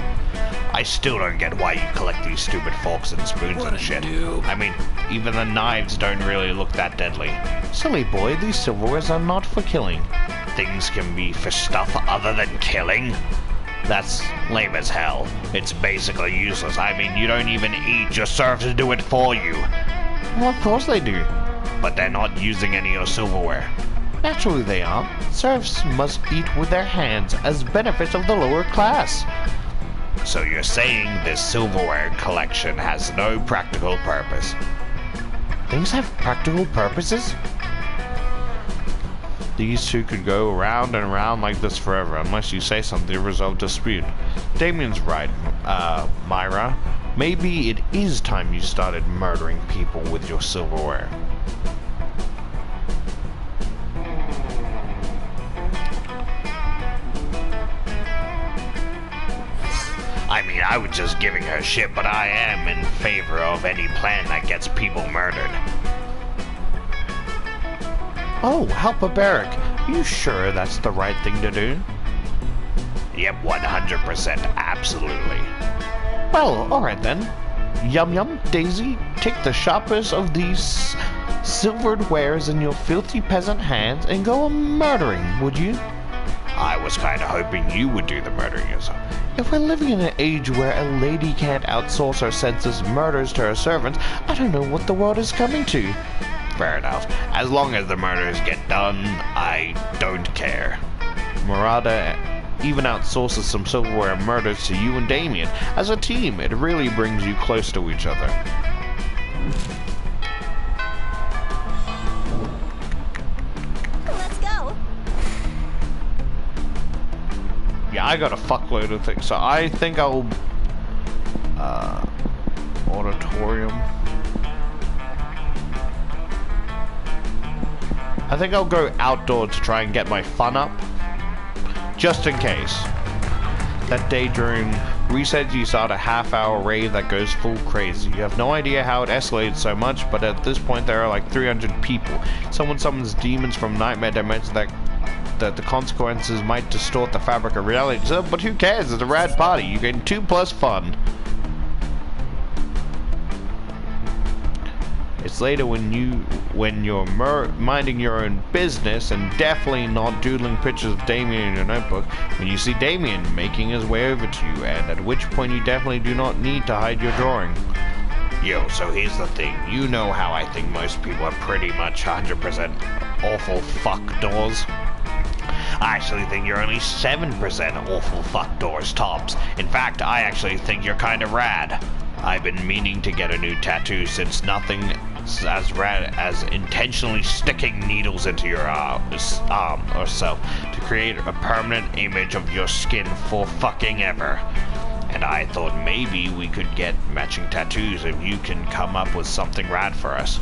I still don't get why you collect these stupid forks and spoons and shit. I mean, even the knives don't really look that deadly. Silly boy, these silverwares are not for killing. Things can be for stuff other than killing? That's lame as hell. It's basically useless. I mean, you don't even eat. Your serfs do it for you. Well, of course they do. But they're not using any of your silverware. Naturally they aren't. Serfs must eat with their hands as benefits of the lower class. So you're saying this silverware collection has no practical purpose? Things have practical purposes? These two could go around and around like this forever unless you say something to resolve dispute. Damien's right, Myra. Maybe it is time you started murdering people with your silverware. I mean, I was just giving her shit, but I am in favor of any plan that gets people murdered. Oh, how barbaric. You sure that's the right thing to do? Yep, 100%, absolutely. Well, alright then. Yum Yum, Daisy, take the sharpest of these silvered wares in your filthy peasant hands and go a-murdering, would you? I was kinda hoping you would do the murdering yourself. If we're living in an age where a lady can't outsource her senseless murders to her servants, I don't know what the world is coming to. Fair enough. As long as the murders get done, I don't care. Murata even outsources some silverware murders to you and Damien. As a team, it really brings you close to each other. Let's go. Yeah, I got a fuckload of things, so I think I'll... auditorium... I think I'll go outdoor to try and get my fun up. Just in case. That day during reset you start a half-hour raid that goes full crazy. You have no idea how it escalated so much, but at this point there are like 300 people. Someone summons demons from nightmare dimensions that the consequences might distort the fabric of reality. So, but who cares? It's a rad party. You gain 2+ fun. It's later when you're minding your own business and definitely not doodling pictures of Damien in your notebook when you see Damien making his way over to you, and at which point you definitely do not need to hide your drawing. Yo, so here's the thing. You know how I think most people are pretty much 100% awful fuck doors. I actually think you're only 7% awful fuck doors tops. In fact, I actually think you're kind of rad. I've been meaning to get a new tattoo since nothing as rad as intentionally sticking needles into your arm or so to create a permanent image of your skin for fucking ever. And I thought maybe we could get matching tattoos if you can come up with something rad for us.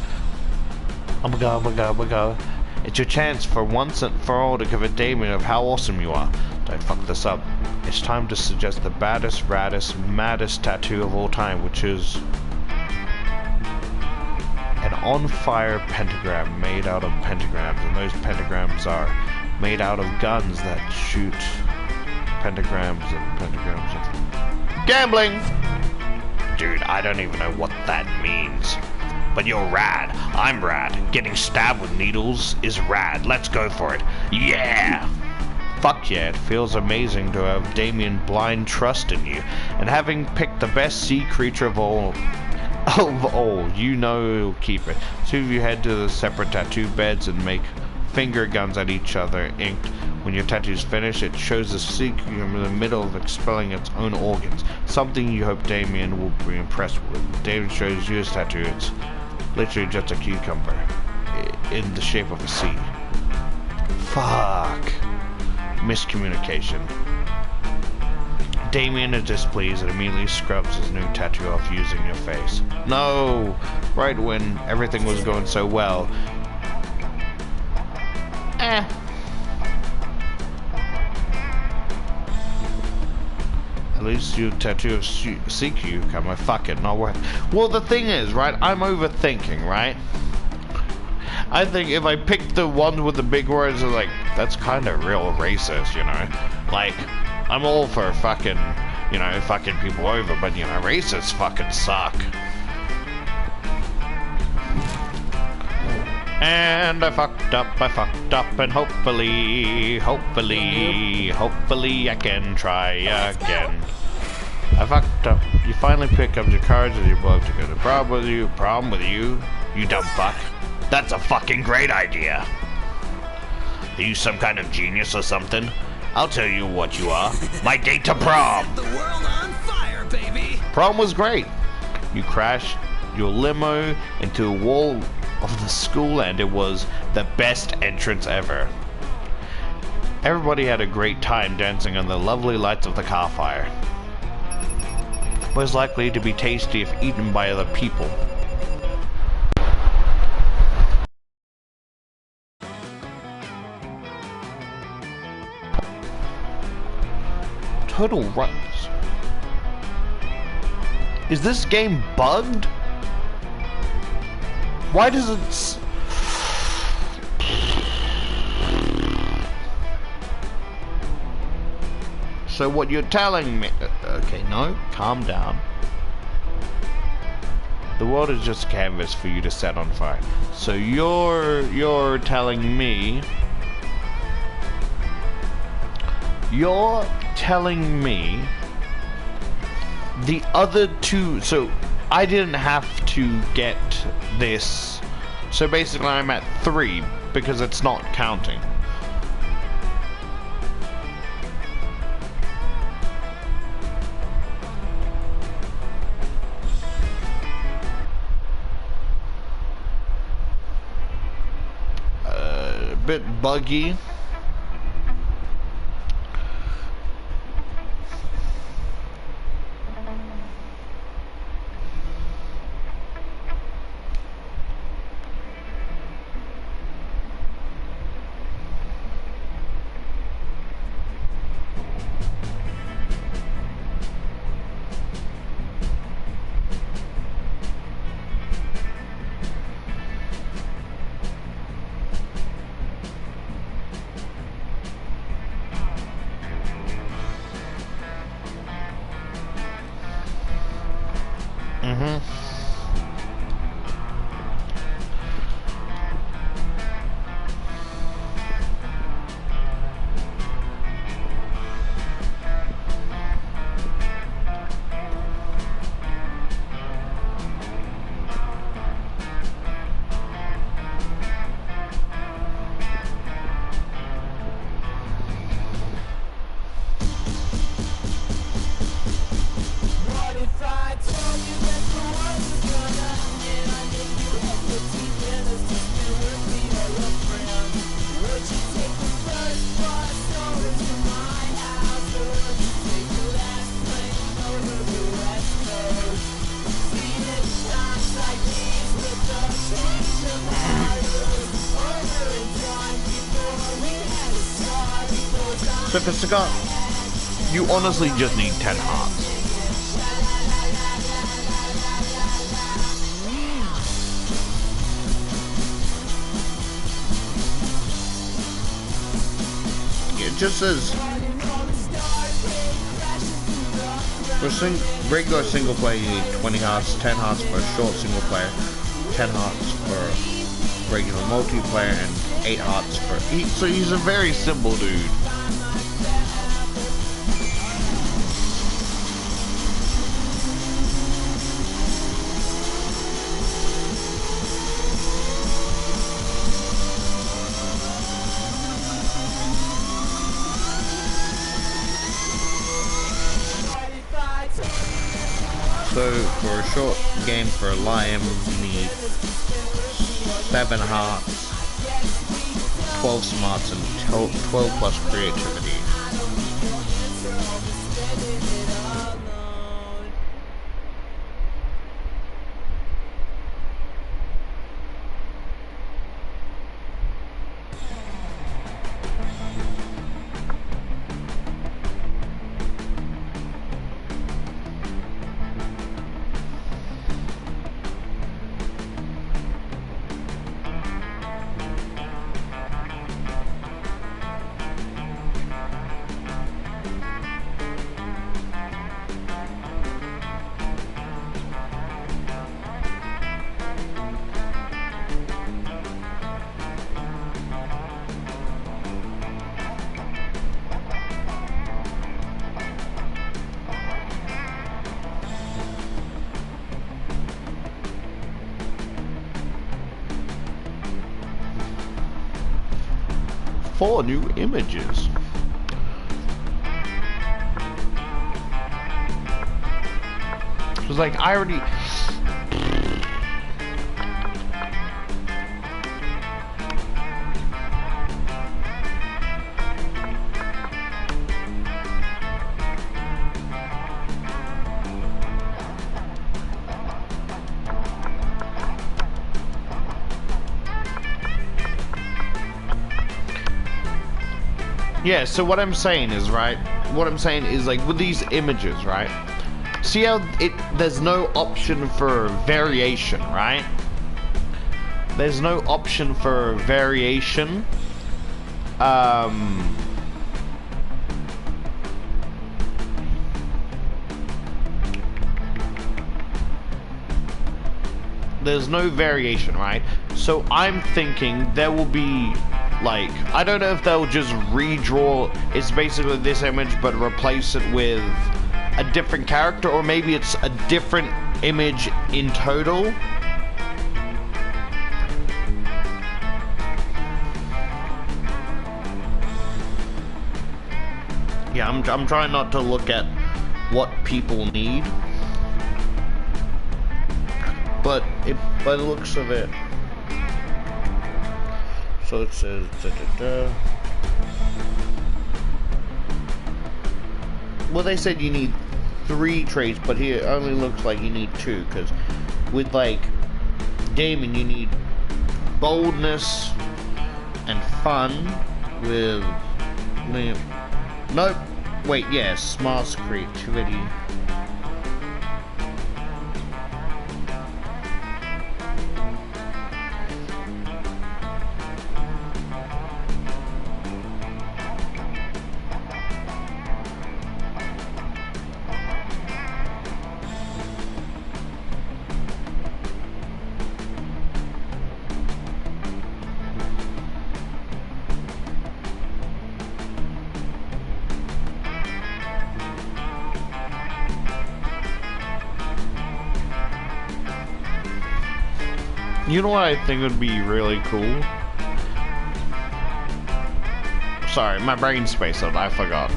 Oh my god, oh my god, oh my god. It's your chance for once and for all to convince Damien of how awesome you are. Don't fuck this up. It's time to suggest the baddest, raddest, maddest tattoo of all time, which is an on-fire pentagram made out of pentagrams, and those pentagrams are made out of guns that shoot pentagrams and pentagrams. Gambling! Dude, I don't even know what that means. But you're rad. I'm rad. Getting stabbed with needles is rad. Let's go for it. Yeah! Fuck yeah, it feels amazing to have Damien blind trust in you. And having picked the best sea creature of all, you know he'll keep it. Two of you head to the separate tattoo beds and make finger guns at each other, inked. When your tattoo's finished, it shows the sea creature in the middle of expelling its own organs. Something you hope Damien will be impressed with. Damien shows you his tattoo. It's literally just a cucumber in the shape of a sea. Fuck. Miscommunication. Damien is displeased and immediately scrubs his new tattoo off using your face. No! Right when everything was going so well. At least you tattoo of sea cucumber. Fuck it, not worth it. Well, the thing is, right, I'm overthinking, right? I think if I pick the ones with the big words, like, that's kind of real racist, you know? Like, I'm all for fucking, you know, fucking people over, but, you know, racists fucking suck. And I fucked up, and hopefully I can try again. I fucked up. You finally pick up your cards and you both to go to prom with you, you dumb fuck. That's a fucking great idea. Are you some kind of genius or something? I'll tell you what you are. My date to prom. The world on fire, baby. Prom was great. You crashed your limo into a wall of the school and it was the best entrance ever. Everybody had a great time dancing under the lovely lights of the car fire. Was likely to be tasty if eaten by other people. Total runs. Is this game bugged? Why does it... So what you're telling me... Okay, no, calm down. The world is just a canvas for you to set on fire. So you're telling me... You're telling me the other two... So I didn't have to get this. So basically I'm at 3 because it's not counting. A bit buggy. So for cigar, you honestly just need 10 hearts. It just says regular single player, you need 20 hearts, 10 hearts for a short single player, 10 hearts for regular multiplayer, and 8 hearts for each. So he's a very simple dude. So for a short game for a lion, you need 7 hearts, 12 smarts, and 12 plus creativity. Four new images. It was like, I already... Yeah, so what I'm saying is, right, like, with these images, right, see how there's no option for variation, right? There's no option for variation. There's no variation, right? So I'm thinking there will be, like, I don't know if they'll just redraw, it's basically this image but replace it with a different character, or maybe it's a different image in total. Yeah, I'm trying not to look at what people need, but by the looks of it, so it says well, they said you need 3 traits, but here it only looks like you need 2, because with, like, gaming you need boldness and fun with, nope, wait, yeah, smarts, creativity. You know what I think would be really cool? Sorry, my brain spaced out, I forgot.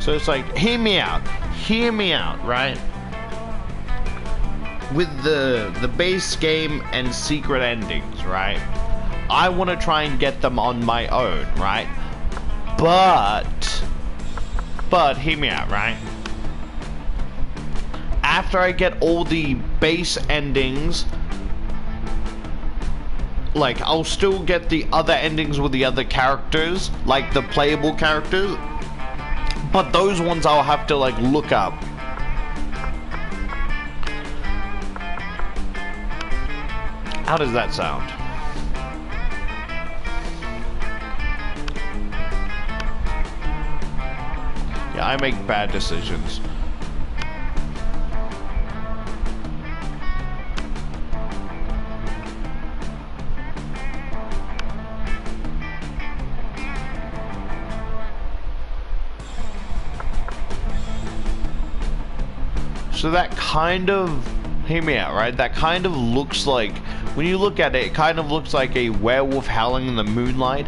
So it's like, hear me out, right? With the base game and secret endings, right? I want to try and get them on my own, right? But hear me out, right? After I get all the base endings, like, I'll still get the other endings with the other characters, like the playable characters, but those ones I'll have to, like, look up. How does that sound? Yeah, I make bad decisions. So that kind of, hear me out, right? That kind of looks like, when you look at it, it kind of looks like a werewolf howling in the moonlight.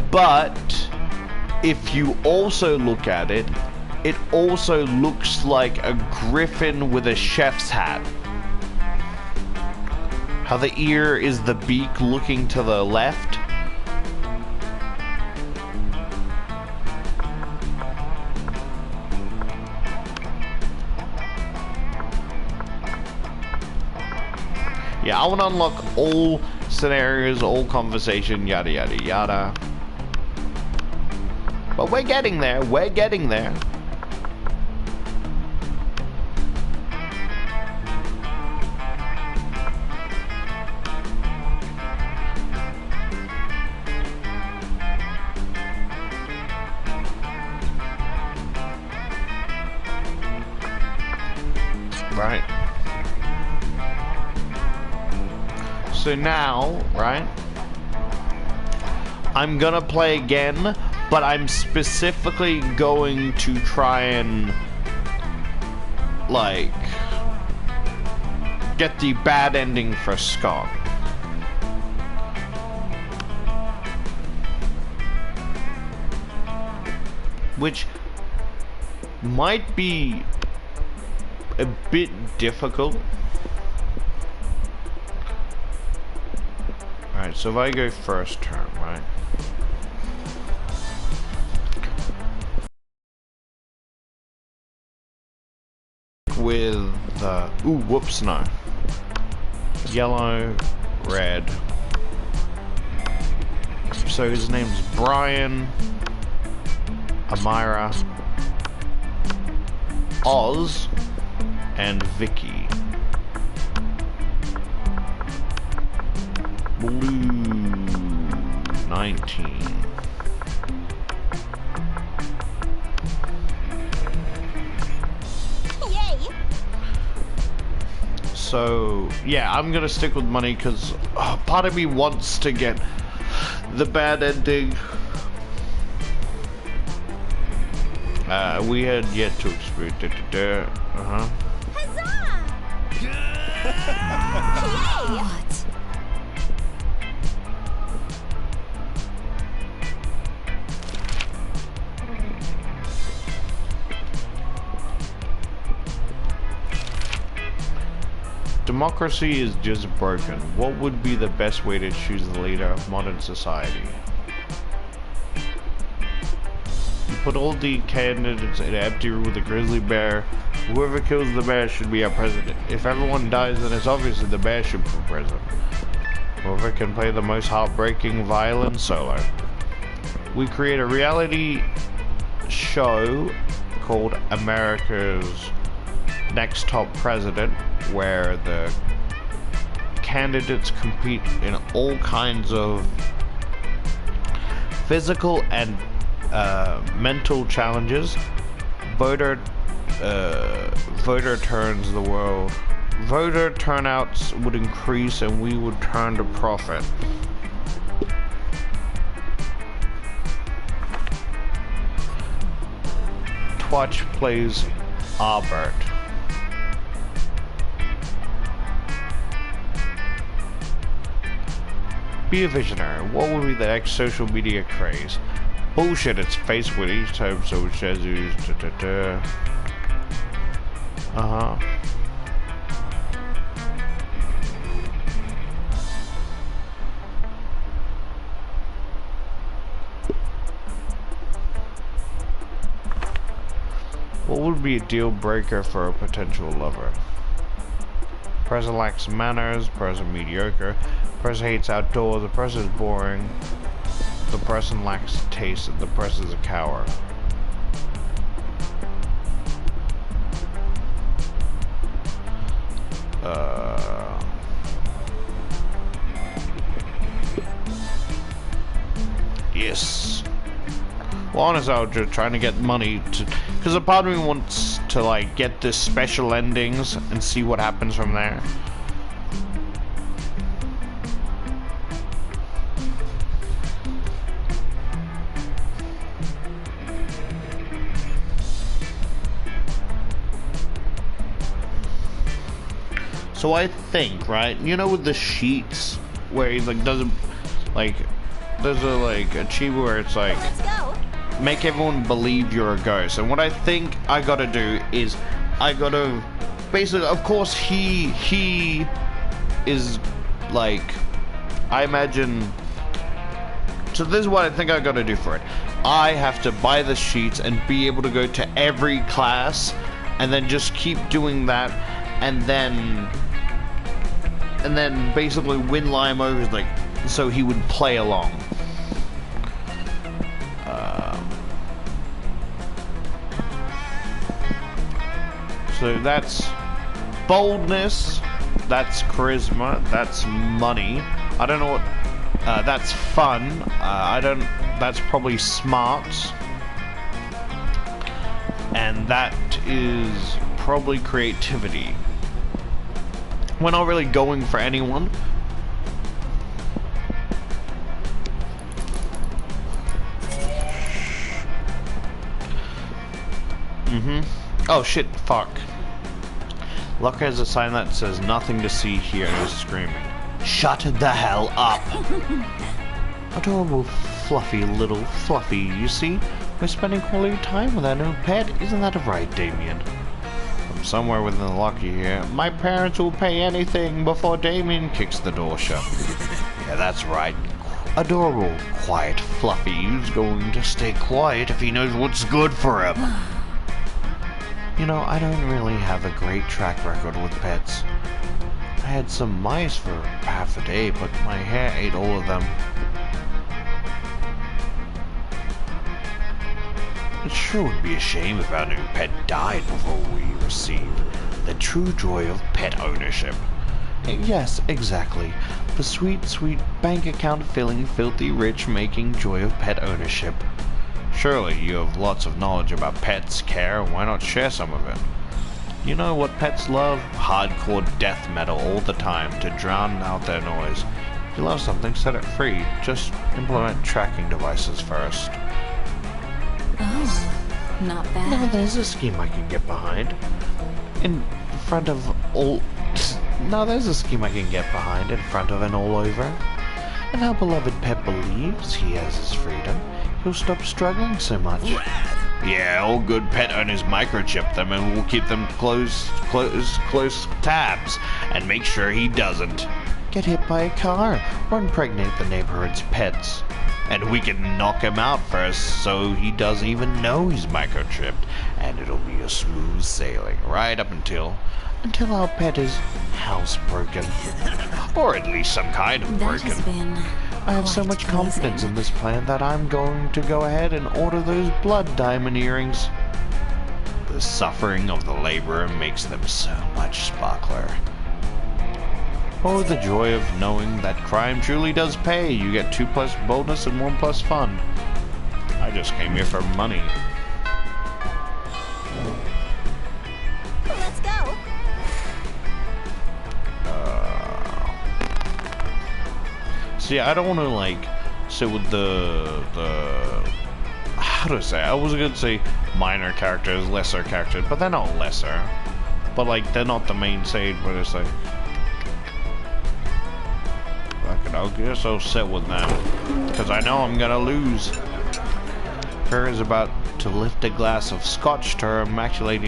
But if you also look at it, it also looks like a griffin with a chef's hat. How the ear is the beak looking to the left. Yeah, I want to unlock all scenarios, all conversation, yada yada yada. But we're getting there, we're getting there. Right. So now, right, I'm gonna play again, but I'm specifically going to try and, like, get the bad ending for Scott. Which might be a bit difficult. Alright, so if I go first turn, right? With, ooh, whoops, no. Yellow, red. So his name's Brian, Amira, Oz, and Vicky. Blue 19. Yay! So, yeah, I'm gonna stick with money because part of me wants to get the bad ending. We had yet to experience it. Huzzah! Yay! What? Democracy is just broken. What would be the best way to choose the leader of modern society? You put all the candidates in an empty room with a grizzly bear. Whoever kills the bear should be our president. If everyone dies, then it's obvious that the bear should be president. Whoever can play the most heartbreaking violin solo. We create a reality show called America's Next Top President, where the candidates compete in all kinds of physical and mental challenges. Voter turns the world. Voter turnouts would increase and we would turn to profit. Twatch plays Albert. Be a visionary. What would be the next social media craze? Bullshit, it's Facebook each time, so it says What would be a deal breaker for a potential lover? Person lacks manners, person mediocre, person hates outdoors, the person is boring, the person lacks taste, and the person is a coward. Well, honestly, I was just trying to get money to, because a part of me wants to like get the special endings and see what happens from there. So I think, right, you know, with the sheets where he like doesn't like, there's a like achievement where it's like Let's go. make everyone believe you're a ghost. And what I think I gotta do is I gotta basically, of course, he is like, I imagine. So this is what I think I gotta do for it. I have to buy the sheets and be able to go to every class, and then just keep doing that, and then basically win Lime over, like, so he would play along. So that's boldness, that's charisma, that's money. I don't know what. That's fun. That's probably smart, and that is probably creativity. We're not really going for anyone. Oh shit, fuck. Locker has a sign that says nothing to see here and is screaming. Shut the hell up! Adorable, fluffy little Fluffy, you see? We're spending quality time with our new pet. Isn't that right, Damien? From somewhere within the locker here, my parents will pay anything before Damien kicks the door shut. Yeah, that's right. Adorable, quiet Fluffy. Who's going to stay quiet if he knows what's good for him? You know, I don't really have a great track record with pets. I had some mice for half a day, but my hair ate all of them. It sure would be a shame if our new pet died before we received the true joy of pet ownership. Yes, exactly. The sweet, sweet bank account filling, filthy rich making joy of pet ownership. Surely you have lots of knowledge about pets, care, why not share some of it? You know what pets love? Hardcore death metal all the time to drown out their noise. If you love something, set it free. Just implement tracking devices first. Oh, not bad. Now there's a scheme I can get behind. In front of all... Now there's a scheme I can get behind in front of and all over. If our beloved pet believes he has his freedom, he'll stop struggling so much. Yeah, all good pet owners microchip them and we'll keep them close tabs and make sure he doesn't get hit by a car or impregnate the neighborhood's pets. And we can knock him out first so he doesn't even know he's microchipped, and it'll be a smooth sailing right up until our pet is housebroken. Or at least some kind of That broken. has been I have so quite much confidence pleasing. in this plan that I'm going to go ahead and order those blood diamond earrings. The suffering of the laborer makes them so much sparkler. Oh, the joy of knowing that crime truly does pay. You get 2 plus boldness and 1 plus fun. I just came here for money. Let's go. See, I don't want to like sit with the how do I say? I was gonna say minor characters, lesser characters, but they're not lesser. But like they're not the main stage. But it's like, fuck it, I guess I'll sit with them because I know I'm gonna lose. Her is about to lift a glass of scotch to her immaculate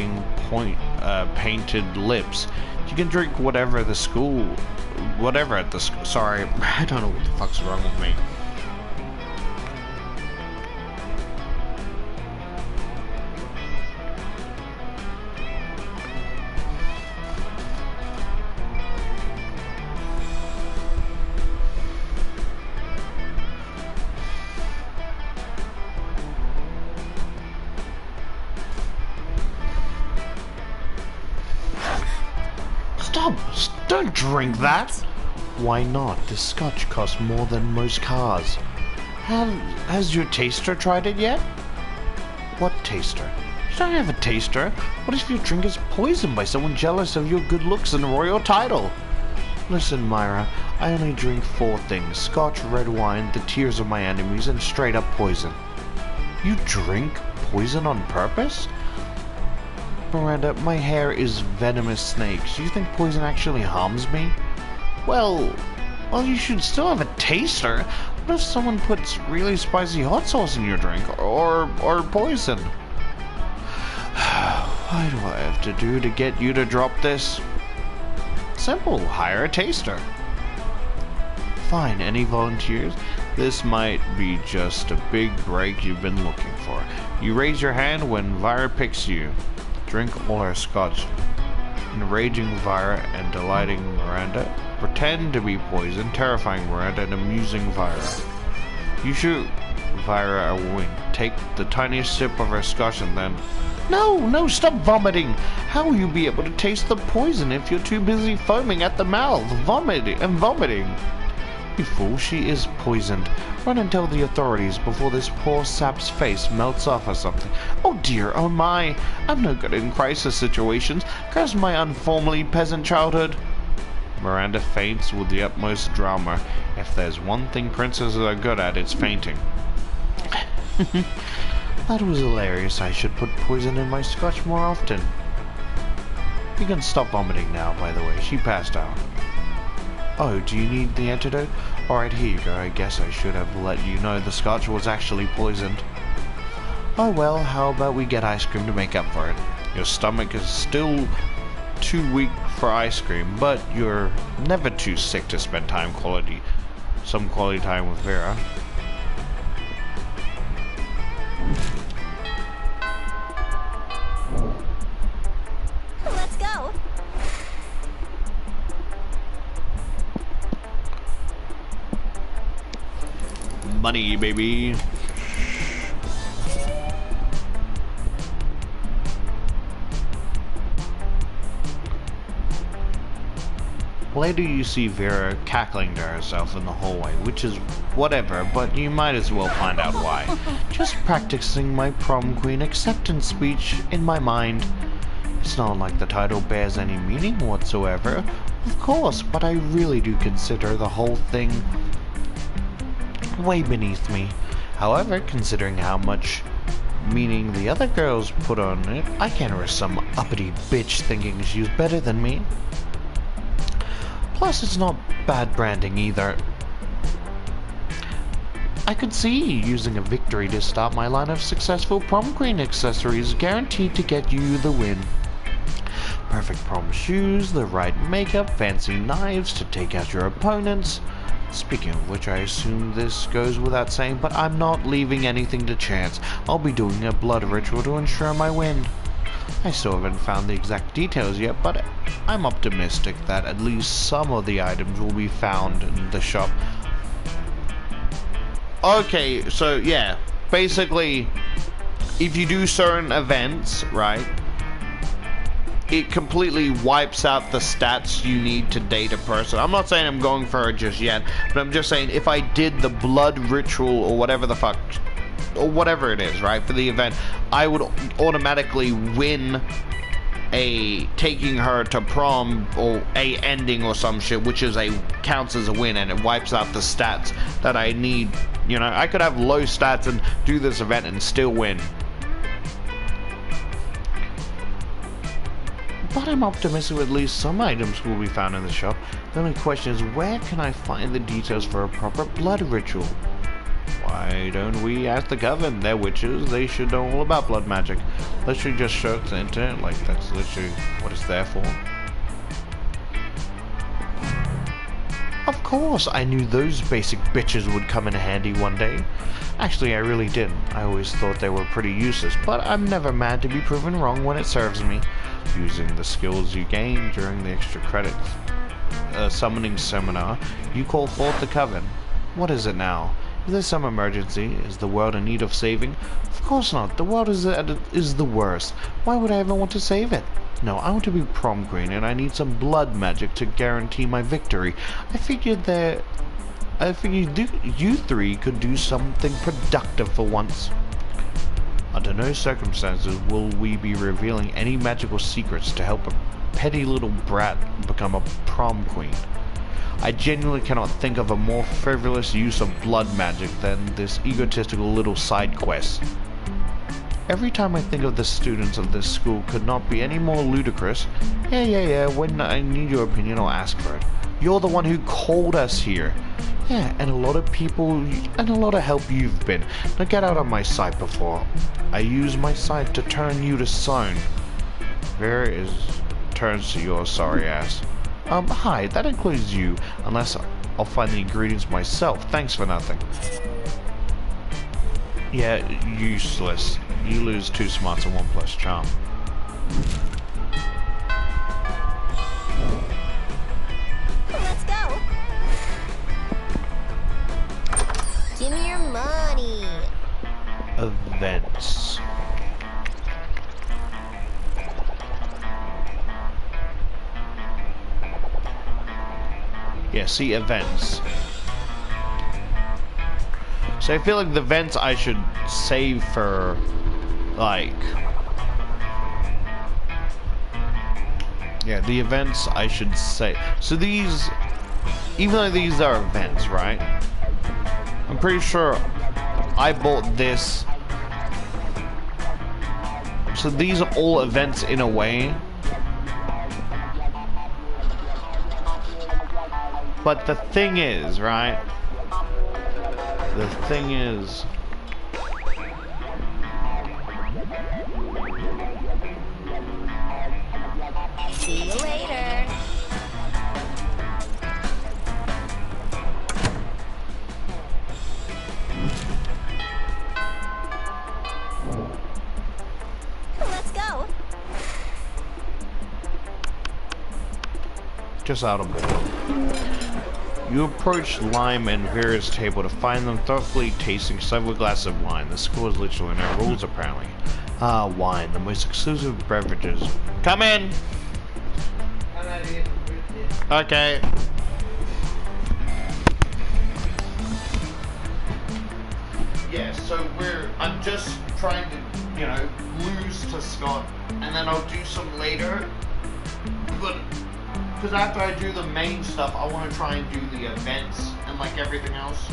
painted lips. You can drink whatever at the school. Sorry, I don't know what the fuck's wrong with me. Stop! Don't drink that! Why not? This scotch costs more than most cars. Has your taster tried it yet? What taster? You don't have a taster. What if your drink is poisoned by someone jealous of your good looks and royal title? Listen, Myra, I only drink 4 things. Scotch, red wine, the tears of my enemies, and straight up poison. You drink poison on purpose? Miranda, my hair is venomous snakes. Do you think poison actually harms me? Well, you should still have a taster. What if someone puts really spicy hot sauce in your drink? Or poison? What do I have to do to get you to drop this? Simple, hire a taster. Fine, any volunteers? This might be just a big break you've been looking for. You raise your hand when Vira picks you. Drink all her scotch. Enraging Vira and delighting Miranda. Pretend to be poison, terrifying Miranda and amusing Vira. You shoot Vira a wink. Take the tiniest sip of her scotch and then... No, stop vomiting! How will you be able to taste the poison if you're too busy foaming at the mouth, vomiting? You fool, she is poisoned. Run and tell the authorities before this poor sap's face melts off or something. Oh dear, oh my! I'm no good in crisis situations. Curse my unformally peasant childhood. Miranda faints with the utmost drama. If there's one thing princesses are good at, it's fainting. That was hilarious. I should put poison in my scotch more often. You can stop vomiting now, by the way. She passed out. Oh, do you need the antidote? Alright, here you go. I guess I should have let you know the scotch was actually poisoned. Oh well, how about we get ice cream to make up for it? Your stomach is still too weak for ice cream, but you're never too sick to spend some quality time with Vera. Let's go. Money, baby. Later you see Vera cackling to herself in the hallway, which is whatever, but you might as well find out why. Just practicing my prom queen acceptance speech in my mind. It's not like the title bears any meaning whatsoever, of course, but I really do consider the whole thing way beneath me. However, considering how much meaning the other girls put on it, I can't risk some uppity bitch thinking she's better than me. Plus, it's not bad branding either. I could see using a victory to start my line of successful prom queen accessories guaranteed to get you the win. Perfect prom shoes, the right makeup, fancy knives to take out your opponents. Speaking of which, I assume this goes without saying, but I'm not leaving anything to chance. I'll be doing a blood ritual to ensure my win. I still haven't found the exact details yet, but I'm optimistic that at least some of the items will be found in the shop. Okay, so yeah, basically, if you do certain events, right, it completely wipes out the stats you need to date a person. I'm not saying I'm going for her just yet, but I'm just saying if I did the blood ritual or whatever the fuck, or whatever it is, right, for the event, I would automatically win a taking her to prom or a ending or some shit, which is counts as a win, and it wipes out the stats that I need. You know, I could have low stats and do this event and still win. But I'm optimistic at least some items will be found in the shop. The only question is, where can I find the details for a proper blood ritual? Why don't we ask the Coven? They're witches, they should know all about blood magic. Literally just show it to the internet, like that's literally what it's there for. Of course, I knew those basic bitches would come in handy one day. Actually, I really didn't. I always thought they were pretty useless, but I'm never mad to be proven wrong when it serves me. Using the skills you gain during the extra credit summoning seminar, you call forth the Coven. What is it now? Is there some emergency? Is the world in need of saving? Of course not. The world is the worst. Why would I ever want to save it? No, I want to be prom queen, and I need some blood magic to guarantee my victory. I figured you three could do something productive for once. Under no circumstances will we be revealing any magical secrets to help a petty little brat become a prom queen. I genuinely cannot think of a more frivolous use of blood magic than this egotistical little side quest. Every time I think of the students of this school could not be any more ludicrous. Yeah, when I need your opinion, I'll ask for it. You're the one who called us here. Yeah, and a lot of people, and a lot of help you've been. Now get out of my sight before I use my sight to turn you to stone. There is turns to your sorry ass. Hi, that includes you, unless I'll find the ingredients myself. Thanks for nothing. Yeah, useless. You lose 2 smarts and 1 plus charm. Let's go. Give me your money. Events. Yeah, see, events. So I feel like the events I should save for, like... Yeah, the events I should say. So these, even though these are events, right? I'm pretty sure I bought this. So these are all events in a way. But the thing is, right? The thing is... See you later. Let's go. Just out of board. You approach Lime and Vera's table to find them thoughtfully tasting several glasses of wine. The school is literally no rules, apparently. Ah, wine, the most exclusive beverages. Come in! Okay. Yeah, so I'm just trying to, you know, lose to Scott, and then I'll do some later. But because after I do the main stuff, I want to try and do the events and like everything else.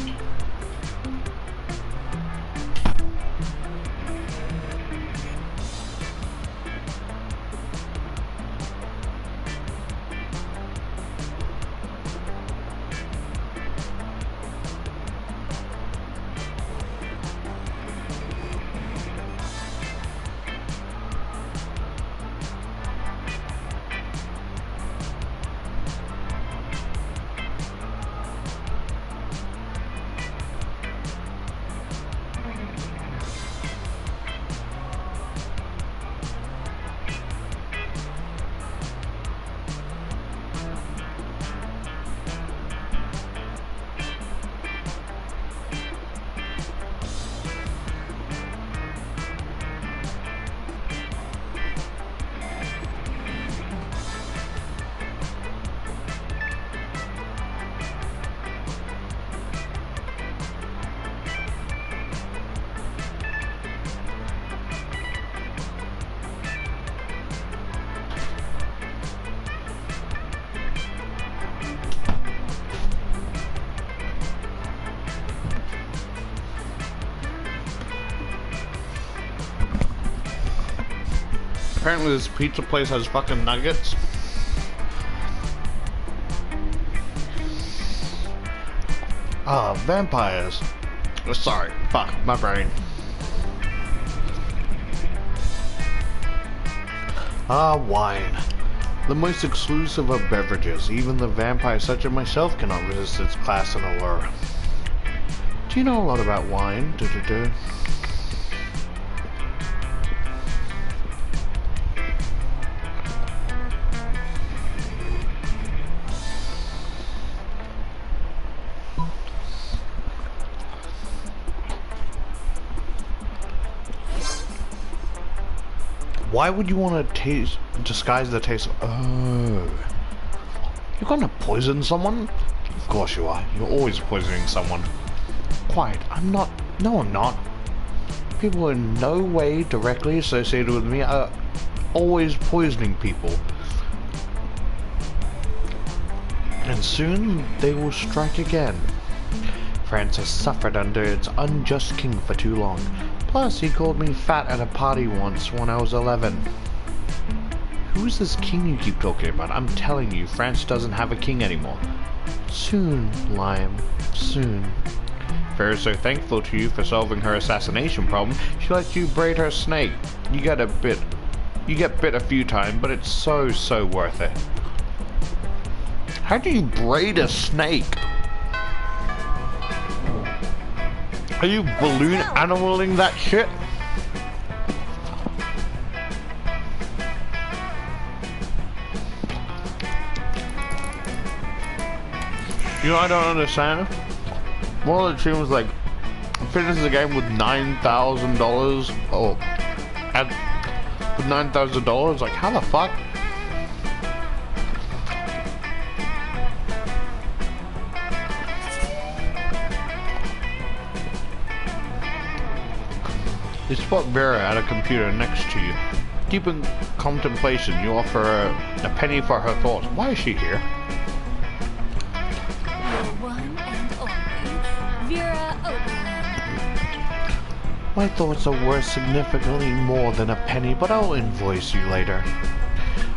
Apparently this pizza place has fucking nuggets. Ah, vampires. Oh, sorry, fuck, my brain. Ah, wine. The most exclusive of beverages. Even the vampire such as myself cannot resist its class and allure. Do you know a lot about wine? Why would you want to disguise the taste? Oh. You're gonna poison someone? Of course you are. You're always poisoning someone. Quiet. I'm not. No, I'm not. people in no way directly associated with me are always poisoning people. And soon they will strike again. France has suffered under its unjust king for too long. Plus, he called me fat at a party once when I was 11. Who is this king you keep talking about? I'm telling you, France doesn't have a king anymore. Soon, Liam. Soon. Farrah's so thankful to you for solving her assassination problem, she lets you braid her snake. You get bit a few times, but it's so worth it. How do you braid a snake? Are you balloon animaling that shit? You know, I don't understand. One of the teams like finishes the game with $9,000. Oh, with $9,000. Like, how the fuck? You spot Vera at a computer next to you. Deep in contemplation, you offer her a penny for her thoughts. Why is she here? The one and only Vera Oberlin. My thoughts are worth significantly more than a penny, but I'll invoice you later.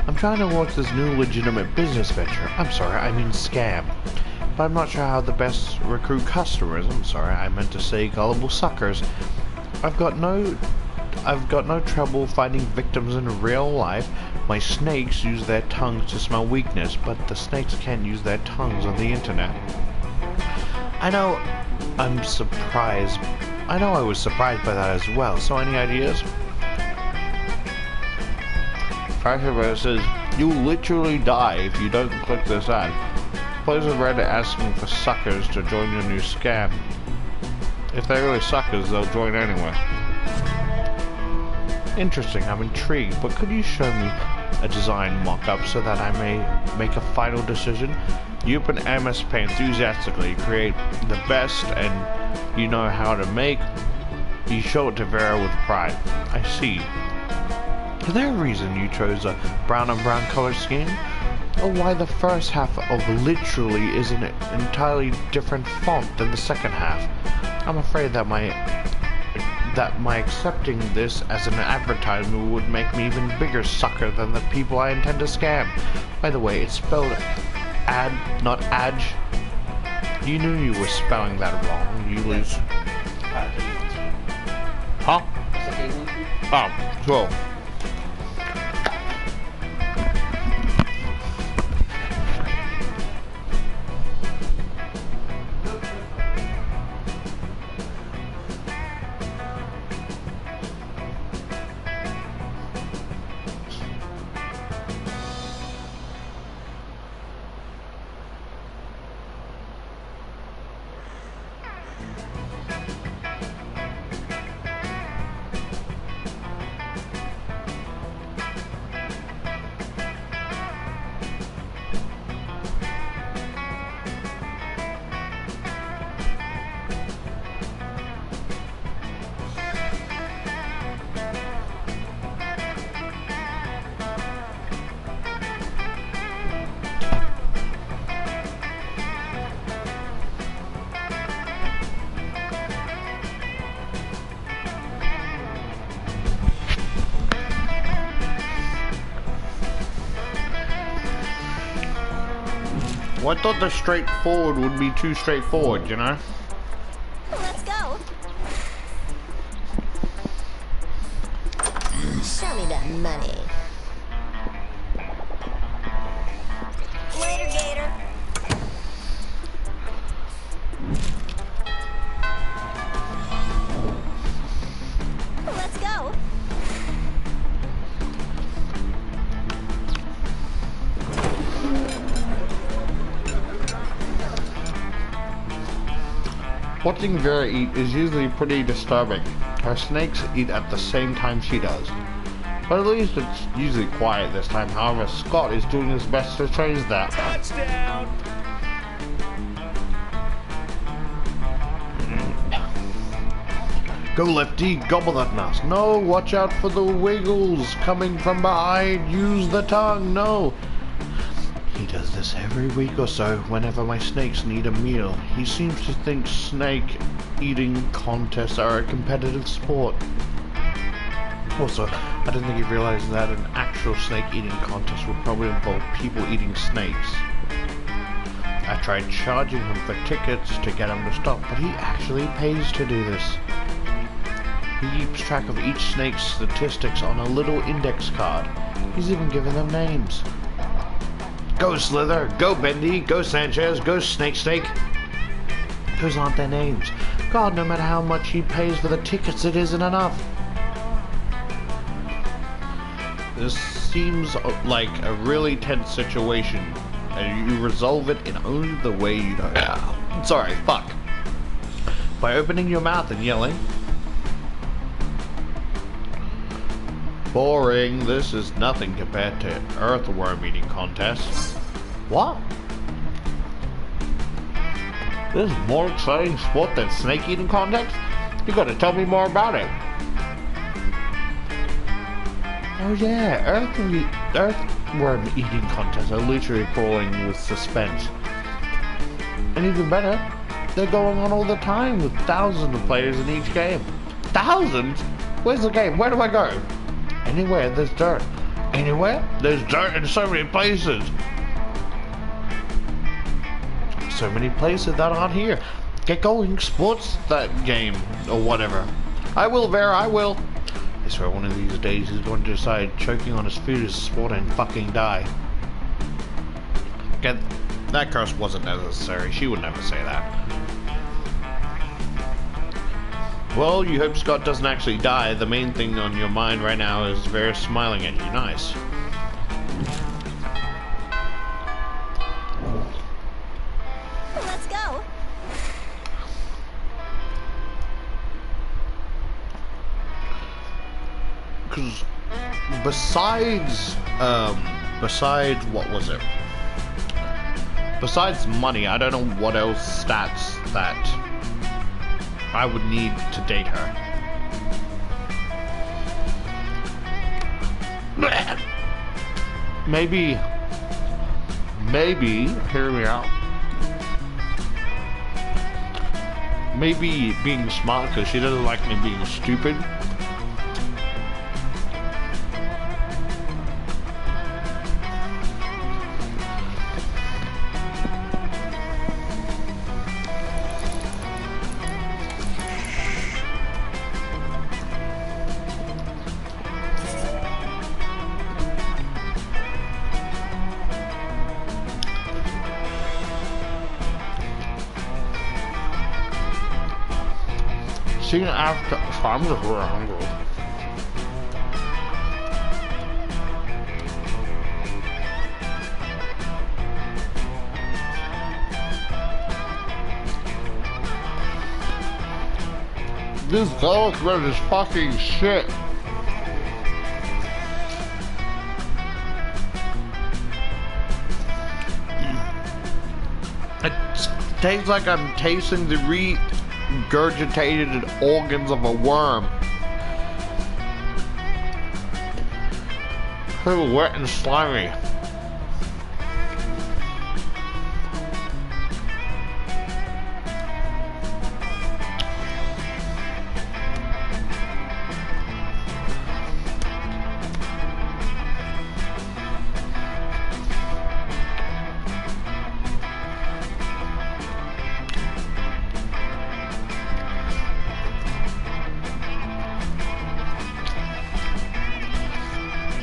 I'm trying to launch this new legitimate business venture. I'm sorry, I mean scam. But I'm not sure how the best recruit customers. I'm sorry, I meant to say gullible suckers. I've got no trouble finding victims in real life. My snakes use their tongues to smell weakness, but the snakes can't use their tongues on the internet. I know I was surprised by that as well. So any ideas? Firefighter says, you'll literally die if you don't click this ad. Players of Reddit asking for suckers to join your new scam. If they're really suckers, they'll join anyway. Interesting, I'm intrigued, but could you show me a design mock-up so that I may make a final decision? You open MS Paint enthusiastically, create the best and you know how to make. You show it to Vera with pride. I see. Is there a reason you chose a brown on brown color scheme? Or why the first half of literally is an entirely different font than the second half? I'm afraid that my accepting this as an advertisement would make me even bigger sucker than the people I intend to scam. By the way, it's spelled ad, not adge. You knew you were spelling that wrong, you lose. Huh? Oh, well. Well, I thought the straightforward would be too straightforward, you know? Let's go. Show me that money. Later, Gator. Let's go. Watching Vera eat is usually pretty disturbing. Her snakes eat at the same time she does. But at least it's usually quiet this time. However, Scott is doing his best to change that. Touchdown! Go lefty, gobble that nut. No, watch out for the wiggles coming from behind. Use the tongue, no. He does this every week or so whenever my snakes need a meal. He seems to think snake eating contests are a competitive sport. Also, I didn't think he realized that an actual snake eating contest would probably involve people eating snakes. I tried charging him for tickets to get him to stop, but he actually pays to do this. He keeps track of each snake's statistics on a little index card. He's even given them names. Go Slither, go Bendy, go Sanchez, go Snake. Those aren't their names. God, no matter how much he pays for the tickets, it isn't enough. This seems like a really tense situation, and you resolve it in only the way you know. Sorry, fuck. By opening your mouth and yelling. Boring, this is nothing compared to earthworm eating contests. What? This is more exciting sport than snake eating contests? You gotta tell me more about it. Oh yeah, earthworm eating contests are literally crawling with suspense. And even better, they're going on all the time with thousands of players in each game. Thousands? Where's the game? Where do I go? Anywhere there's dirt. Anywhere? There's dirt in so many places. So many places that aren't here. Get going, sports that game, or whatever. I will, Vera, I will. I swear one of these days he's going to decide choking on his food is a sport and fucking die. Get that curse wasn't necessary. She would never say that. Well, you hope Scott doesn't actually die. The main thing on your mind right now is Vera smiling at you. Nice. Let's go. Because besides what was it? Besides money, I don't know what else stats that I would need to date her. Maybe, hear me out. Maybe being smart, because she doesn't like me being stupid. See, after I'm just really hungry. This garlic bread is fucking shit. It tastes like I'm tasting the regurgitated organs of a worm. So wet and slimy.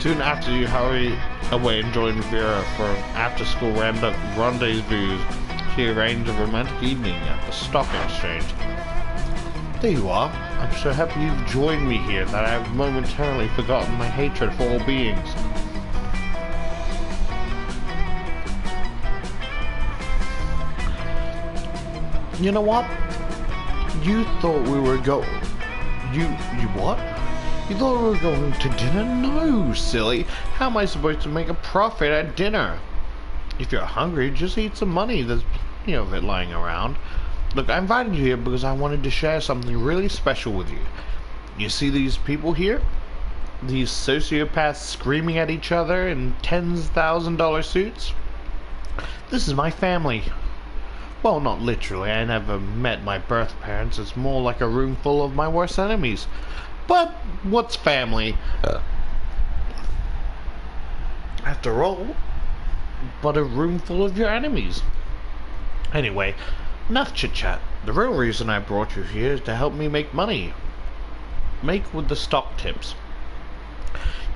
Soon after, you hurry away and join Vera for after-school rendezvous. She arranged a romantic evening at the stock exchange. There you are. I'm so happy you've joined me here that I have momentarily forgotten my hatred for all beings. You know what? You thought we were You what? You thought we were going to dinner? No, silly. How am I supposed to make a profit at dinner? If you're hungry, just eat some money. There's plenty of it lying around. Look, I invited you here because I wanted to share something really special with you. You see these people here? These sociopaths screaming at each other in $10,000 suits? This is my family. Well, not literally. I never met my birth parents. It's more like a room full of my worst enemies. But what's family? After all, but a room full of your enemies. Anyway, enough chit-chat. The real reason I brought you here is to help me make money. Make with the stock tips.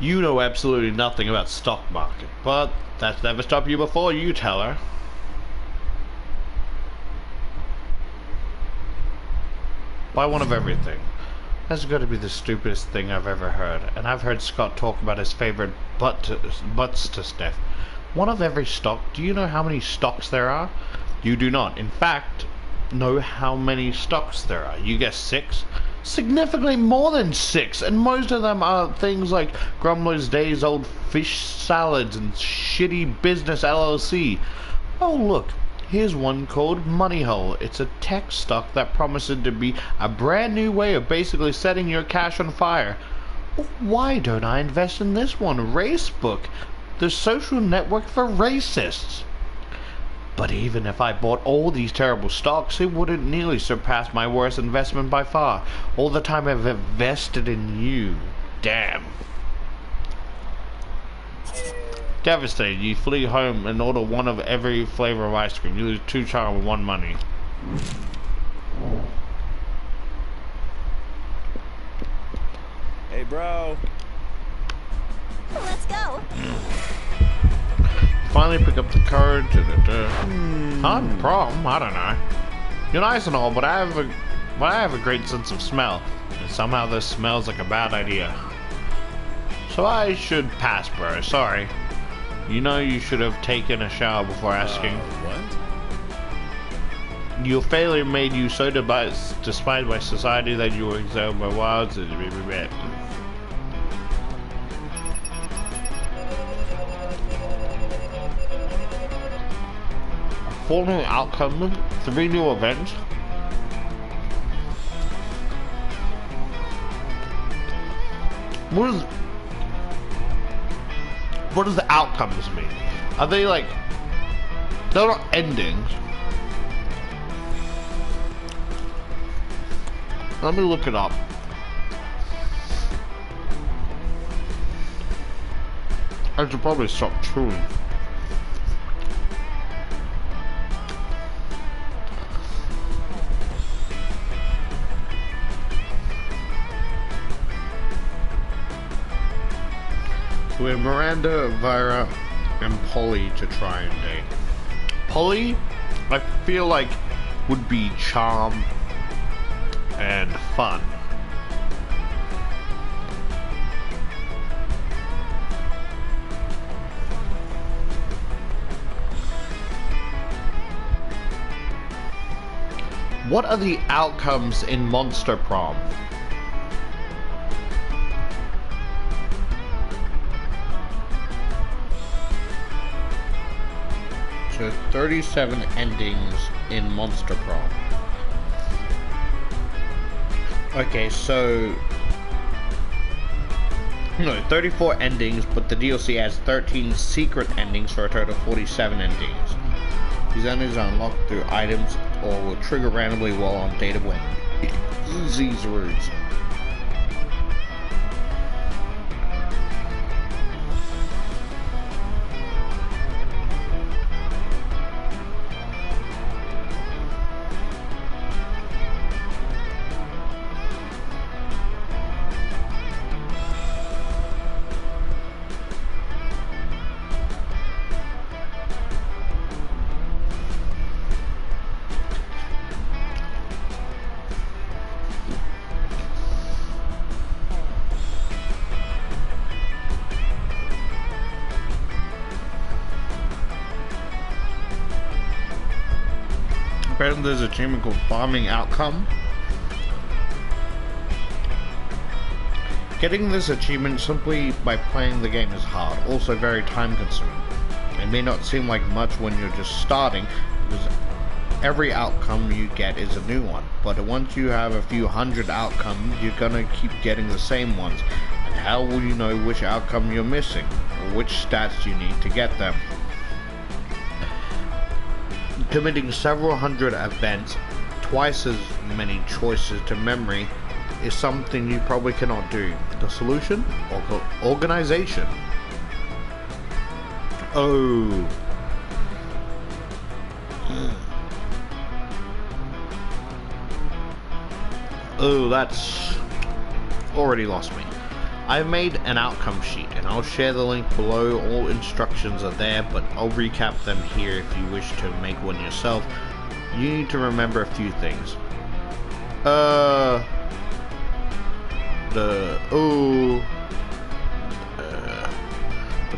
You know absolutely nothing about stock market, but that's never stopped you before, you tell her. Buy one of everything. That's got to be the stupidest thing I've ever heard, and I've heard Scott talk about his favorite butts to sniff. One of every stock. Do you know how many stocks there are? You do not. In fact, know how many stocks there are. You guess 6? Significantly more than 6, and most of them are things like Grumbler's Days Old Fish Salads and Shitty Business LLC. Oh look, here's one called Money Hole. It's a tech stock that promises to be a brand new way of basically setting your cash on fire. Why don't I invest in this one? Racebook, the social network for racists. But even if I bought all these terrible stocks, it wouldn't nearly surpass my worst investment by far. All the time I've invested in you. Damn. Devastated, you flee home and order one of every flavor of ice cream. You lose 2 child with 1 money. Hey, bro. Let's go. Finally pick up the card. Huh? Prom? I don't know. You're nice and all, but I have a great sense of smell, and somehow this smells like a bad idea. So I should pass, bro. Sorry. You know you should have taken a shower before asking. What? Your failure made you so despised by society that you were exiled by wilds. Following outcome, 3 new events. What does the outcomes mean? Are they like, they're not endings. Let me look it up. I should probably stop chewing. We have Miranda, Elvira, and Polly to try and date. Polly, I feel like, would be charm and fun. What are the outcomes in Monster Prom? So 37 endings in Monster Prom. Okay, so no, 34 endings, but the DLC has 13 secret endings for a total of 47 endings. These endings are unlocked through items or will trigger randomly while on data when these words. Apparently there's an achievement called Farming Outcome. Getting this achievement simply by playing the game is hard, also very time consuming. It may not seem like much when you're just starting, because every outcome you get is a new one. But once you have a few hundred outcomes, you're gonna keep getting the same ones. And how will you know which outcome you're missing, or which stats you need to get them? Committing several hundred events, twice as many choices to memory, is something you probably cannot do. The solution? Organization. Oh. Oh, that's already lost me. I've made an outcome sheet and I'll share the link below. All instructions are there, but I'll recap them here if you wish to make one yourself. You need to remember a few things. The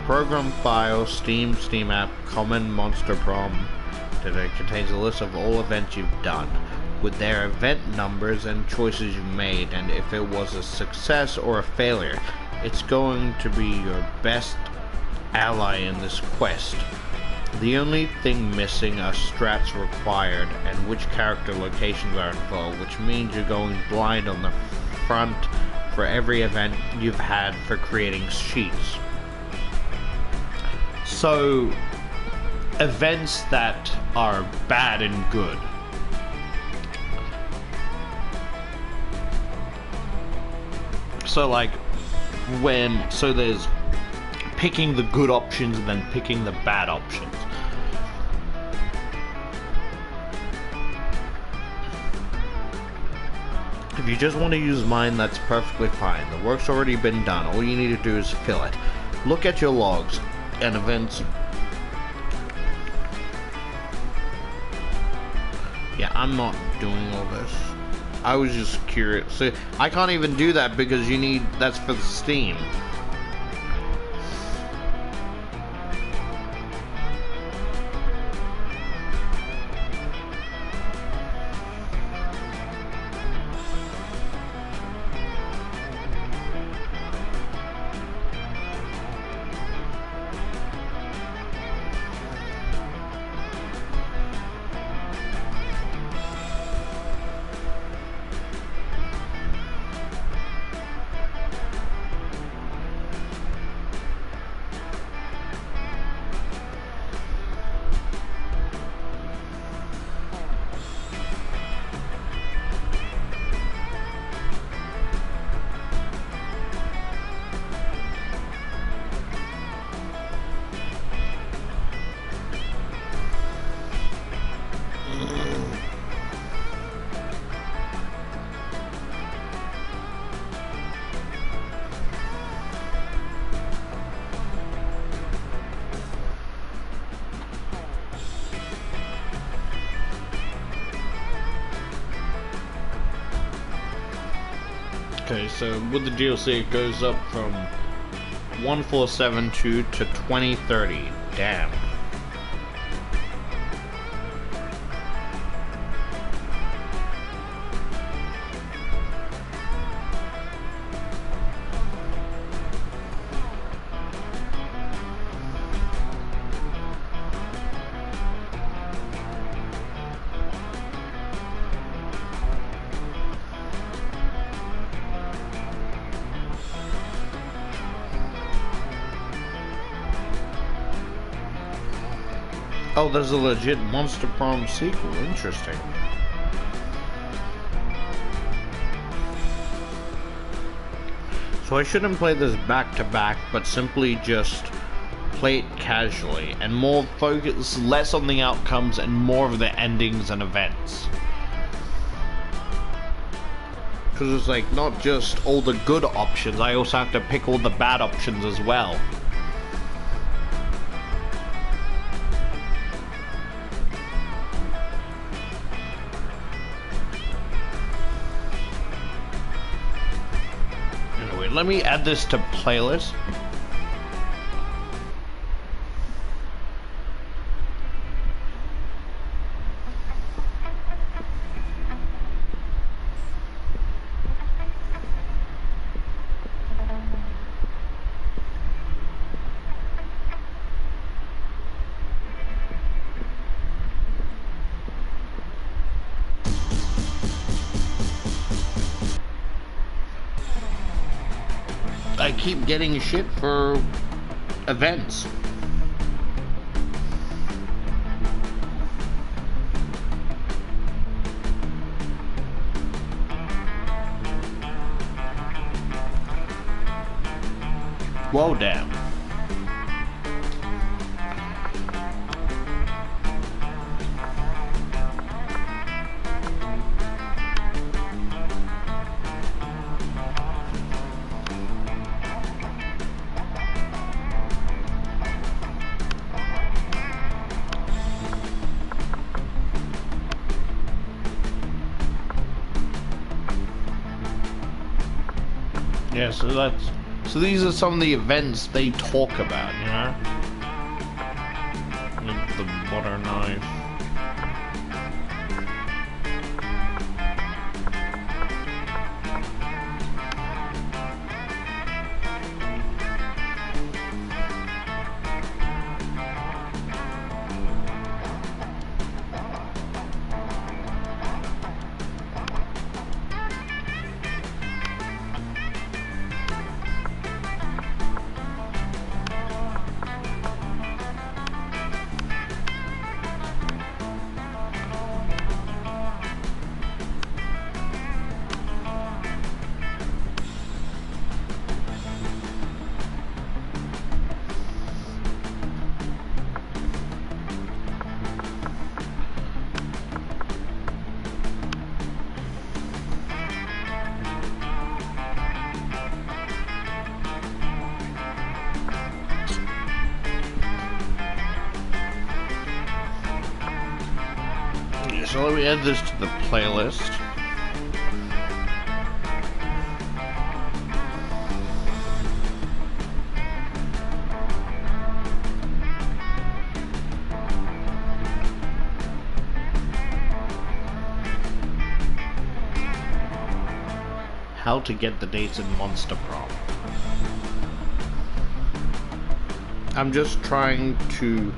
program file, Steam app, common monster prom, that it contains a list of all events you've done, with their event numbers and choices you made, and if it was a success or a failure. It's going to be your best ally in this quest. The only thing missing are strats required and which character locations are involved, which means you're going blind on the front for every event you've had for creating sheets. So, events that are bad and good. So like, so there's picking the good options and then picking the bad options. If you just want to use mine, that's perfectly fine. The work's already been done. All you need to do is fill it. Look at your logs and events. Yeah, I'm not doing all this. I was just curious. So I can't even do that because that's for the Steam. Okay, so with the DLC it goes up from 1472 to 2030. Damn. Oh, there's a legit Monster Prom sequel. Interesting. So I shouldn't play this back to back, but simply just play it casually and more focus, less on the outcomes and more of the endings and events. Because it's like not just all the good options, I also have to pick all the bad options as well. Let me add this to playlist. keep getting shit for events. Whoa, damn. Yeah, so these are some of the events they talk about, you know? Like the butter knife. So let me add this to the playlist. How to get the dates in Monster Prom. I'm just trying to...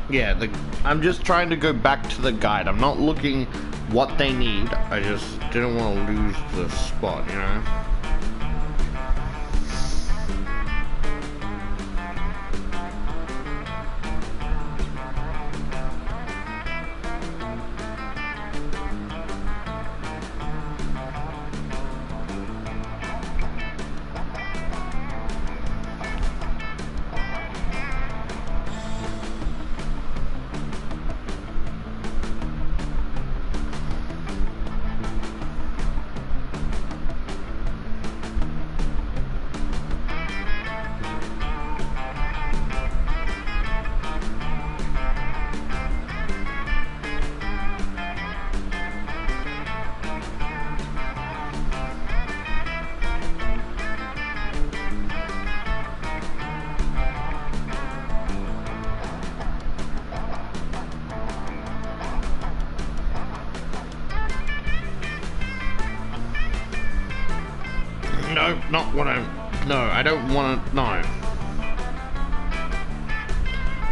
Yeah, I'm just trying to go back to the guide. I'm not looking what they need. I just didn't want to lose the spot, you know? No, not what I... No, I don't want to... No.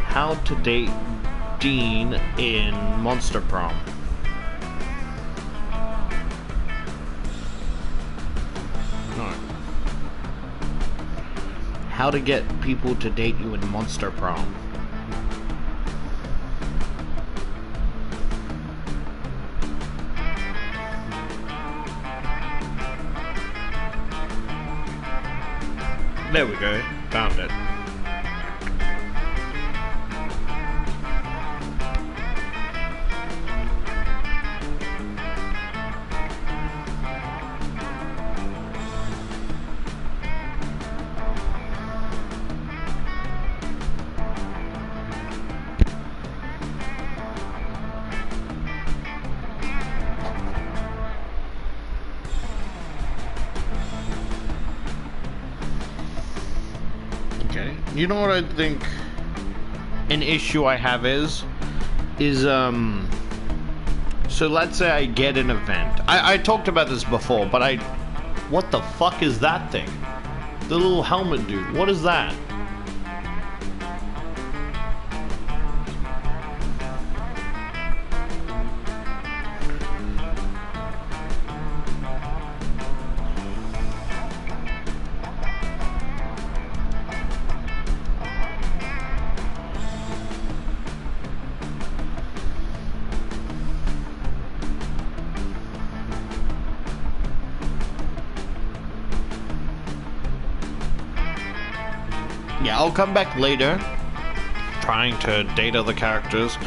How to date Dean in Monster Prom. No. How to get people to date you in Monster Prom. There we go, found it. You know what I think an issue I have is so let's say I get an event. I talked about this before, but what the fuck is that thing? The little helmet dude, what is that? Yeah, I'll come back later, trying to date other characters.